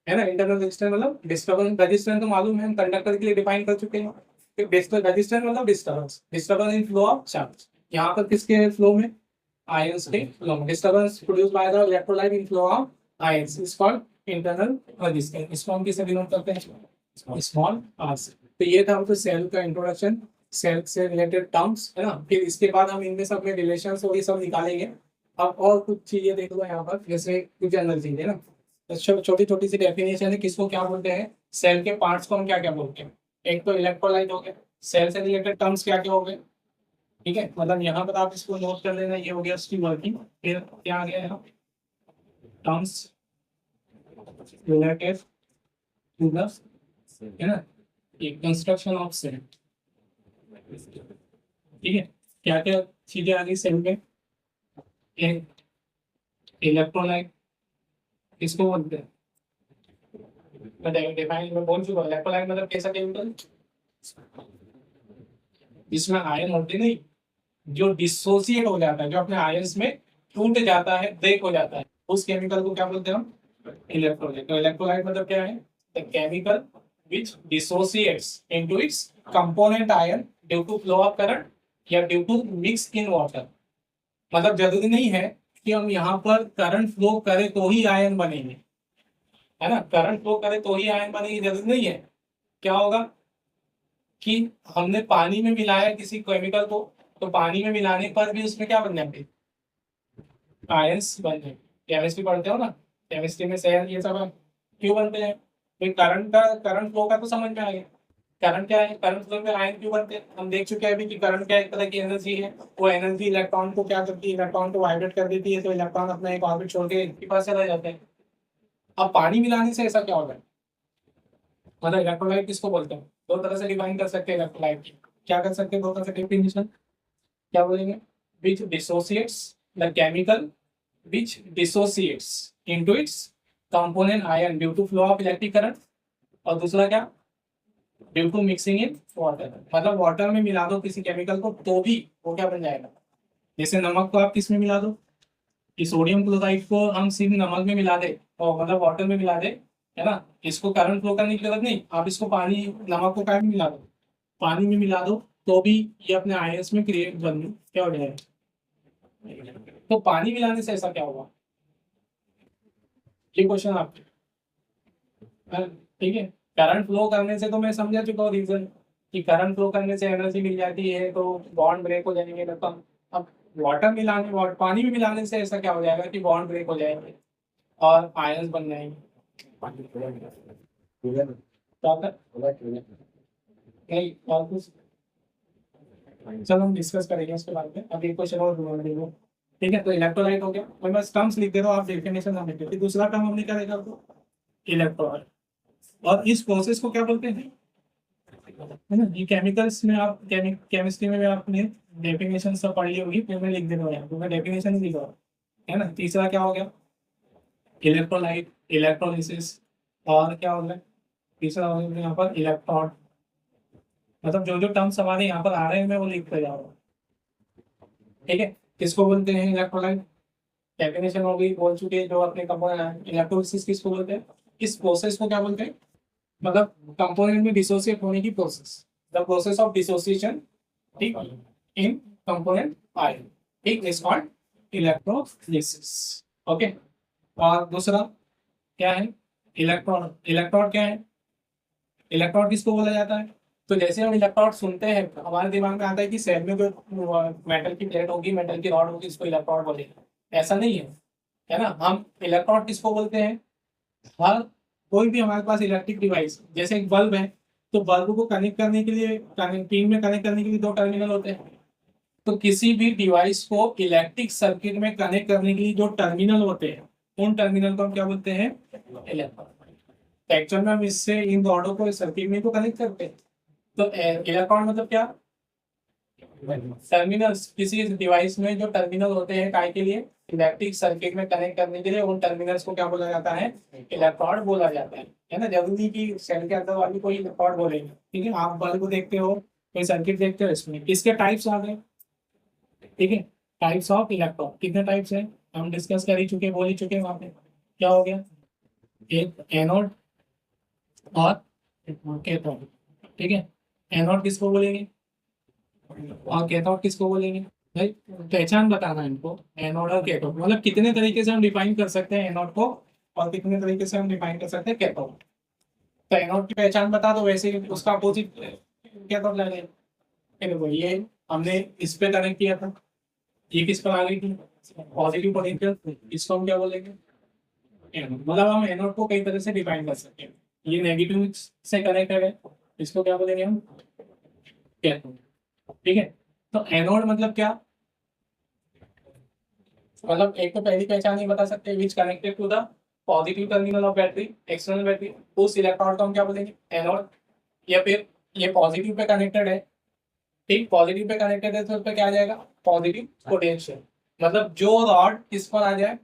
है ना। इंटरनल रेजिस्टेंस मतलब डिस्टर्बेंस, रेजिस्टेंस तो मालूम है, हम कंडक्टर के लिए डिफाइन कर चुके हैं। रेजिस्टेंस मतलब disturbance, disturbance in flow of charge. यहाँ पर किसके फ्लो में, आयंस के फ्लो में, disturbance produce by the electrolyte in flow of ions is called internal resistance. इसको हम किससे डिनोट करते हैं, स्मॉल आर से। तो ये था हमको सेल का इंट्रोडक्शन, सेल से रिलेटेड टर्म्स, है ना। फिर इसके बाद हम इनमें सब में रिलेशंस और ये सब निकालेंगे। अब और कुछ चीजें देख लो यहाँ पर, जैसे कुछ जनरल चीजें ना, छोटी छोटी सी डेफिनेशन है, किसको क्या बोलते हैं, सेल के पार्ट्स को हम क्या क्या बोलते हैं? एक तो इलेक्ट्रोलाइट हो गया, सेल से रिलेटेड टर्म्स क्या क्या हो गए, ठीक है, मतलब यहाँ पर आप इसको नोट कर लेना, ये हो गया उसकी वर्किंग। फिर क्या आ गया यहाँ टर्म्स रिलेटेड टू द, है ना, एक कंस्ट्रक्शन ऑफ सेल, ठीक है, क्या क्या चीजें आ गई सेल में, एक इलेक्ट्रोलाइट, इसको बोलते हैं, मैं डिफाइन में बोल चुका हूँ, इलेक्ट्रोलाइट मतलब कैसा केमिकल जिसमें आयन होते नहीं, जो डिसोसिएट हो जाता है, जो अपने आयंस में टूट जाता है, ब्रेक हो जाता है, उस केमिकल को क्या बोलते हैं हम? इलेक्ट्रोलाइट। तो इलेक्ट्रोलाइट मतलब क्या है? The chemical which dissociates into its component ion due to flow of current या due to mix in water। मतलब जरूरी नहीं है कि हम यहाँ पर करंट फ्लो करें तो ही आयन बनेंगे, है ना, करंट फ्लो करें तो ही आयन बनेंगे, जरूरी नहीं है। क्या होगा कि हमने पानी में मिलाया किसी केमिकल को, तो पानी में मिलाने पर भी उसमें क्या बन जाएंगे? आयंस बन जाएंगे। केमिस्ट्री पढ़ते हो ना, केमिस्ट्री में सेल ये सब क्यों बनते हैं? फिर करंट फ्लो का तो समझ में आ गया। करंट क्या है? करंट फ्लो में आयन क्यों बनते हैं हम देख चुके हैं अभी कि करंट क्या एक तरह की एनर्जी है, वो एनर्जी इलेक्ट्रॉन को क्या करती है? इलेक्ट्रॉन को वाइब्रेट कर देती है, तो इलेक्ट्रॉन अपना एक ऑर्बिट छोड़ के इसके पास चला जाता है। अब पानी मिलाने से ऐसा क्या होगा? मतलब इलेक्ट्रोलाइट किसको बोलते हैं? दो तरह से डिफाइन कर सकते हैं इलेक्ट्रोलाइट की। क्या कर सकते हैं दो तरह से डिफिनेशन? क्या बोलेंगे? Which dissociates the chemical which dissociates into its component ion due to flow of electric current, और दूसरा क्या? Due to mixing in water. मतलब वाटर में मिला दो किसी केमिकल को तो भी वो क्या बन जाएगा? जैसे नमक को आप किस में मिला दो, कि सोडियम क्लोराइड को हम सिर्फ नमक में मिला दे और मतलब वाटर में मिला दे, है ना, इसको करंट फ्लो करने की जरूरत नहीं, आप इसको पानी, नमक को क्या में मिला दो, पानी में मिला दो, तो भी ये अपने आयंस में क्रिएट बन क्या हो जाएगा? तो पानी मिलाने से ऐसा क्या होगा? ये क्वेश्चन आपके, ठीक है। करंट फ्लो करने से तो मैं समझा चुका हूँ रीजन, कि करंट फ्लो करने से एनर्जी मिल जाती है तो बॉन्ड ब्रेक हो जाएंगे, मतलब अब वाटर मिलाने, पानी में मिलाने से ऐसा क्या हो जाएगा कि बॉन्ड ब्रेक हो जाएंगे और आयंस बन जाएंगे? तो नहीं और कुछ? चलो हम डिस्कस करेंगे उसके बाद में, अभी क्वेश्चन और ढूंढ लेंगे। ठीक है, तो इलेक्ट्रोलाइट हो गया, मैं बस टर्म्स लिख दे रहा हूँ, आप डेफिनेशन हम लिख देते। दूसरा टर्म हमने क्या देखा? इलेक्ट्रोलाइट। और इस प्रोसेस को क्या बोलते हैं? है ना, ये केमिकल्स में आप केमिस्ट्री में आपने डेफिनेशन सब पढ़ ली होगी, फिर मैं लिख दे रहा हूँ यहाँ, तो मैं डेफिनेशन ही लिख रहा हूँ, है ना। तीसरा क्या हो गया? इलेक्ट्रोलाइट, इलेक्ट्रोलिसिस, और क्या हो गया? तीसरा हो गया यहाँ पर इलेक्ट्रॉन। मतलब जो जो टर्म्स हमारे यहाँ पर आ रहे हैं मैं वो लिखते जा रहा हूँ, ठीक है। किसको बोलते हैं इलेक्ट्रोलाइट? डेफिनेशन हो गई, बोल चुके हैं जो अपने कंपोनेंट। इलेक्ट्रोलिसिस किसको बोलते हैं? इस प्रोसेस को क्या बोलते हैं? मतलब कंपोनेंट में डिसोसिएट होने की process, the process of dissociation, ठीक, इन कंपोनेंट आयन, ठीक, इज कॉल्ड इलेक्ट्रोलिसिस। ओके। और दूसरा क्या है? इलेक्ट्रॉन। इलेक्ट्रॉन क्या है? इलेक्ट्रॉन किसको बोला जाता है? तो जैसे हम इलेक्ट्रॉन सुनते हैं हमारे दिमाग में आता है कि सेल में कोई मेटल की प्लेट होगी, मेटल की रॉड होगी, इसको इलेक्ट्रॉन बोलेंगे। ऐसा नहीं है ना। हम इलेक्ट्रॉन किसको बोलते हैं? हर कोई भी हमारे पास इलेक्ट्रिक डिवाइस, जैसे एक बल्ब है, तो बल्ब को कनेक्ट करने के लिए, पिन में कनेक्ट करने के लिए दो टर्मिनल होते हैं। तो किसी भी डिवाइस को इलेक्ट्रिक सर्किट में कनेक्ट करने के लिए जो टर्मिनल होते हैं, उन टर्मिनल को हम क्या बोलते हैं? इलेक्ट्रॉन। एक्चुअल में हम इससे इन रॉडों को सर्किट में तो कनेक्ट करते हैं। तो इलेक्ट्रॉन मतलब क्या? टर्मिनल्स। किसी डिवाइस में जो टर्मिनल होते हैं काय के लिए? इलेक्ट्रिक सर्किट में कनेक्ट करने के लिए, उन टर्मिनल्स को क्या बोला जाता है? इलेक्ट्रॉड बोला जाता है ना। जरूरी की सेल के अंदर वाली कोई इलेक्ट्रॉड बोलेंगे, ठीक है। आप बल्ब को देखते हो, कोई सर्किट देखते हो, इसमें इसके टाइप्स आ गए, ठीक है। टाइप्स ऑफ इलेक्ट्रॉन कितने टाइप्स है हम डिस्कस कर ही चुके, बोल ही चुके वहां पे। क्या हो गया? एक एनोड और कैथोड, ठीक है। एनोड किसको बोलेंगे और कैथोड किसको बोलेंगे? भाई पहचान बताना है इनको, एनोड और कैथोड। मतलब कितने तरीके से हम डिफाइन कर सकते हैं एनोड को, और कितने तरीके से हम डिफाइन कर सकते हैं कैथोड। तो एनोड की पहचान बता दो, वैसे ही उसका अपोजिट कैथोड लगेगा। देखो ये हमने इस पे कनेक्ट किया था, ये किस पर आ गई थी? पॉजिटिव पोटेंशियल, इसको हम क्या बोलेंगे? एनोड। मतलब हम एनोड को कई तरह से डिफाइन कर सकते हैं, ये नेगेटिव से कनेक्टेड है, इसको क्या बोलेंगे हम, कैथोड। ठीक है, तो एनोड मतलब क्या, मतलब एक तो पहली पहचान ही बता सकते हैं, which connected to the positive terminal of battery, external battery, उस इलेक्ट्रॉन को हम क्या बोलेंगे, एनोड। या फिर ये पॉजिटिव पे कनेक्टेड है, ठीक, पॉजिटिव पे कनेक्टेड है तो उस पर क्या आ जाएगा, पॉजिटिव पोटेंशियल। मतलब जो रॉड इस पर आ जाए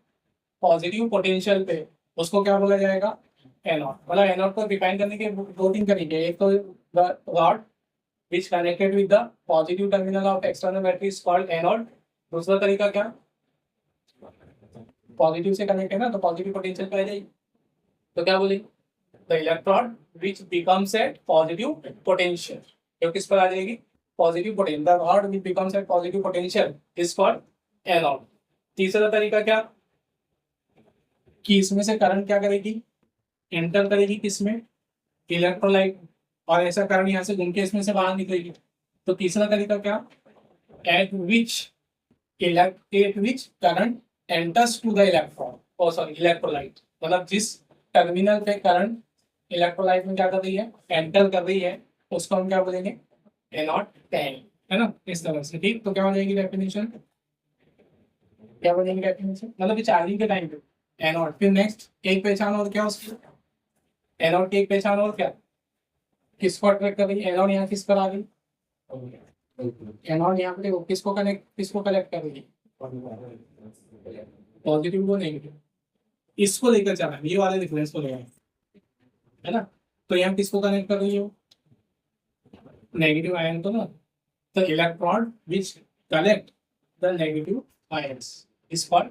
पॉजिटिव पोटेंशियल पे, उसको क्या बोला जाएगा, एनोड। मतलब एनोड को डिफाइन करने के दो तीन तरीके, एक तो rod which connected with the positive terminal of external battery is called anode. दूसरा तरीका क्या, पॉजिटिव से कनेक्ट है ना, तो पॉजिटिव पोटेंशियल पे आ जाएगी, तो क्या बोलेंगे, the electron which becomes at positive potential, जो किस पर आ जाएगी, positive potential, the rod which becomes at positive potential is called anode. तीसरा तरीका क्या, कि इसमें से करंट क्या करेगी, एंटर करेगी किसमें, इलेक्ट्रोलाइट, और ऐसा करंट यहाँ से घूम के इसमें से बाहर निकलेगी। तो तीसरा तरीका क्या, at which current enters to the electron, oh sorry electrolyte, मतलब जिस टर्मिनल पे करंट इलेक्ट्रोलाइट में क्या कर रही है, एंटर कर रही है, उसको हम क्या बोलेंगे, एनोड कहेंगे, है ना, इस तरह से। ठीक, तो क्या हो जाएगी डेफिनेशन, क्या बनेगी डेफिनेशन, मतलब चार्जिंग के टाइम पे एनोड। फिर नेक्स्ट एक पहचान और क्या उसकी, एनोड की एक पहचान और क्या, किसको अट्रैक्ट कर रही है, एनोड यहाँ किस पर आ गई, एनोड यहाँ पे देखो किसको कनेक्ट, किसको कलेक्ट कर रही है, पॉजिटिव को नेगेटिव, इसको लेकर चला है, ये वाले डिफरेंस को लेकर, है ना। तो यहाँ किसको कनेक्ट कर रही हो, नेगेटिव आयन को ना, तो electron which collect the negative ions is called,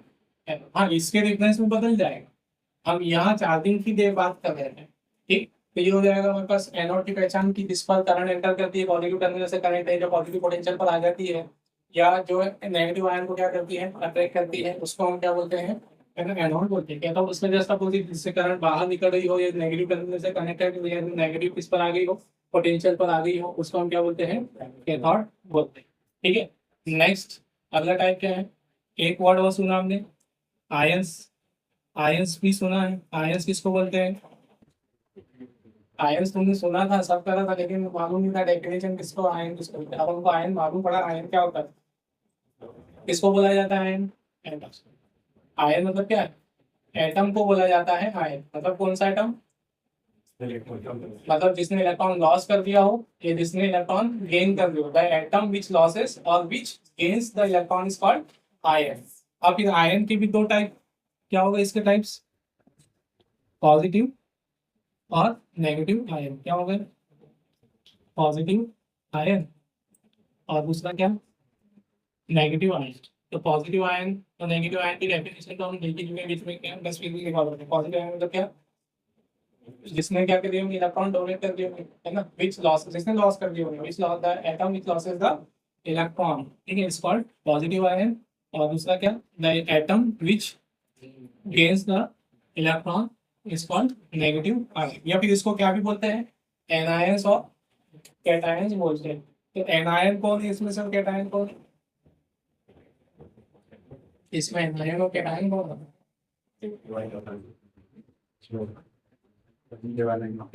हाँ इसके डिफरेंस में बदल जाएगा। हम यहाँ चार्जिंग की देर बात कर रहे हैं, ठीक, तो ये हो जाएगा हमारे पास एनोड की पहचान की, जिस पर करंट एंटर करती है, पॉजिटिव टर्मिनल से करंट है जो पॉजिटिव पोटेंशियल पर आ जाती है, या जो नेगेटिव आयन को क्या करती है, अट्रैक्ट करती है, उसको हम क्या बोलते हैं, एनोड बोलते हैं। कहता हूँ उसमें जैसा अपोजिट, जिससे करंट बाहर निकल रही हो, या नेगेटिव टर्मिनल से कनेक्टेड, नेगेटिव किस पर आ गई हो, पोटेंशियल पर आ गई हो, उसको हम क्या बोलते हैं, कैथोड बोलते हैं। ठीक है, नेक्स्ट अगला टाइप क्या है, एक वर्ड और सुना हमने, आयंस, आयंस भी सुना है, आयंस किसको बोलते हैं, आयंस तुमने सुना था, सब करा था, लेकिन मालूम नहीं था डेफिनेशन किसको, आयन किसको बोलते हैं। अब हमको आयन मालूम पड़ा, आयन क्या होता है, किसको बोला जाता है आयन, एटम। आयन मतलब क्या है, एटम को बोला जाता है आयन, मतलब कौन सा एटम, मतलब जिसने इलेक्ट्रॉन लॉस कर दिया हो, या जिसने इलेक्ट्रॉन गेन कर दिया हो, द एटम विच लॉसेस और which gains the electron is called ion. अब फिर आयन के भी दो टाइप, क्या होगा इसके टाइप्स, पॉजिटिव और नेगेटिव आयन, क्या हो गए, पॉजिटिव आयन और दूसरा क्या, नेगेटिव आयन। तो पॉजिटिव आयन और नेगेटिव आयन की डेफिनेशन तो हम देखी चुके हैं, बीच में क्या 10 फीसदी लिखा हुआ है। पॉजिटिव आयन मतलब क्या, जिसने क्या कर दिया होंगे, इलेक्ट्रॉन डोनेट कर दिए होंगे, है ना, विच लॉस, जिसने लॉस कर दिए होंगे, which loss the atom which loses the electron, ठीक है, इज कॉल्ड पॉजिटिव आयन। और दूसरा क्या, the atom which gains the electron is called negative ion. या फिर इसको क्या भी बोलते हैं, एनायंस और कैटायंस बोलते हैं। तो एनायन कौन है इसमें से, कैटायन कौन है इसमें, एनायन और कैटायन कौन है,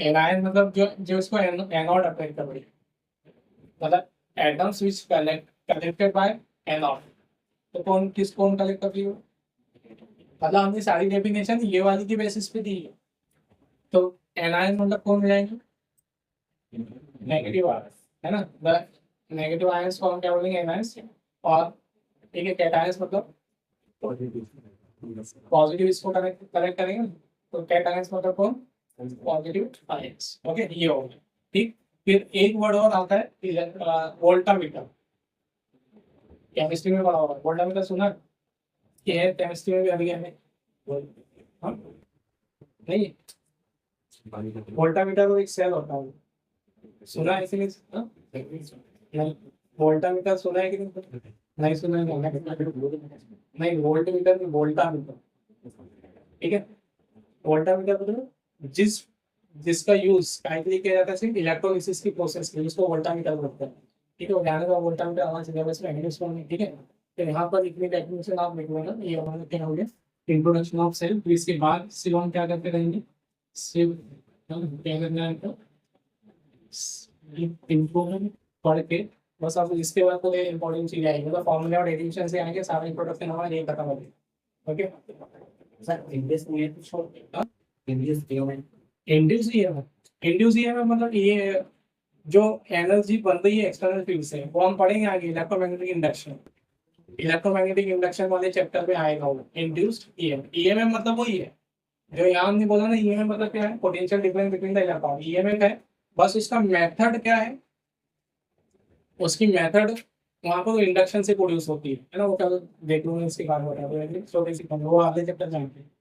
एनायन मतलब जो जो इसको एनोड अट्रैक्ट कर रही है, मतलब atoms which collected by anode. तो कौन किस कौन कलेक्ट कर रही हो, मतलब हमने सारी डेफिनेशन ये वाली की बेसिस पे दी है। तो एनायन मतलब कौन हो जाएंगे, नेगेटिव आयन, है ना, द नेगेटिव आयंस को हम क्या बोलेंगे, एनायंस। और ठीक है, कैटायंस मतलब पॉजिटिव, इसको कनेक्ट करेक्ट करेंगे, तो कैटायंस मतलब कौन, पॉजिटिव आयंस। ओके, ये हो गया, ठीक। फिर एक वर्ड और आता है वोल्टामीटर, केमिस्ट्री में पढ़ा होगा, वोल्टामीटर सुना, ये है केमिस्ट्री में भी अभी है, हाँ? नहीं, वोल्टामीटर तो एक सेल होता है, सुना है इसीलिए, हाँ? नहीं, वोल्टामीटर सुना है कि नहीं, नहीं सुना है, नहीं वोल्ट मीटर नहीं, वोल्टा मीटर, ठीक है। वोल्टा मीटर मतलब जिस जिसका यूज काइंडली किया जाता है सिर्फ इलेक्ट्रोलिसिस की प्रोसेस में, उसको वोल्टा मीटर बोलते हैं, ठीक है। ध्यान रखो, वोल्टा मीटर आवाज सिलेबस में इंग्लिश में, ठीक है। तो यहाँ पर इतनी डेफिनेशन आप लिख लेना, ये हमारे क्या हो गया, इंट्रोडक्शन ऑफ सेल। फिर इसके बाद सिर्फ हम क्या करते रहेंगे, सिर्फ क्या करना है आपको, इनको पढ़ के बस आप इसके बाद तो ये इंपॉर्टेंट चीज आएगी, मतलब फॉर्मूला और डेरिवेशन से आएंगे, सारा इंट्रोडक्शन हमारा यही खत्म हो गया। ओके सर इंग्लिश में कुछ इंग्लिश में इंड्यूस ईएमएफ, इंड्यूस ईएमएफ मतलब ये जो एनर्जी बन रही है एक्सटर्नल फील्ड से, वो हम पढ़ेंगे आगे इलेक्ट्रोमैग्नेटिक इंडक्शन, इलेक्ट्रोमैग्नेटिक इंडक्शन वाले चैप्टर में आएगा वो इंड्यूस्ड ईएमएफ। ईएमएफ मतलब वही है जो यहाँ हमने बोला ना, ईएमएफ मतलब क्या है, potential difference between the electron, EMF है। बस इसका मेथड क्या है, उसकी मेथड वहाँ पर इंडक्शन से प्रोड्यूस होती है ना, वो कल देख लूंगा इसके बाद, छोटी सी वो आगे चैप्टर जाएंगे।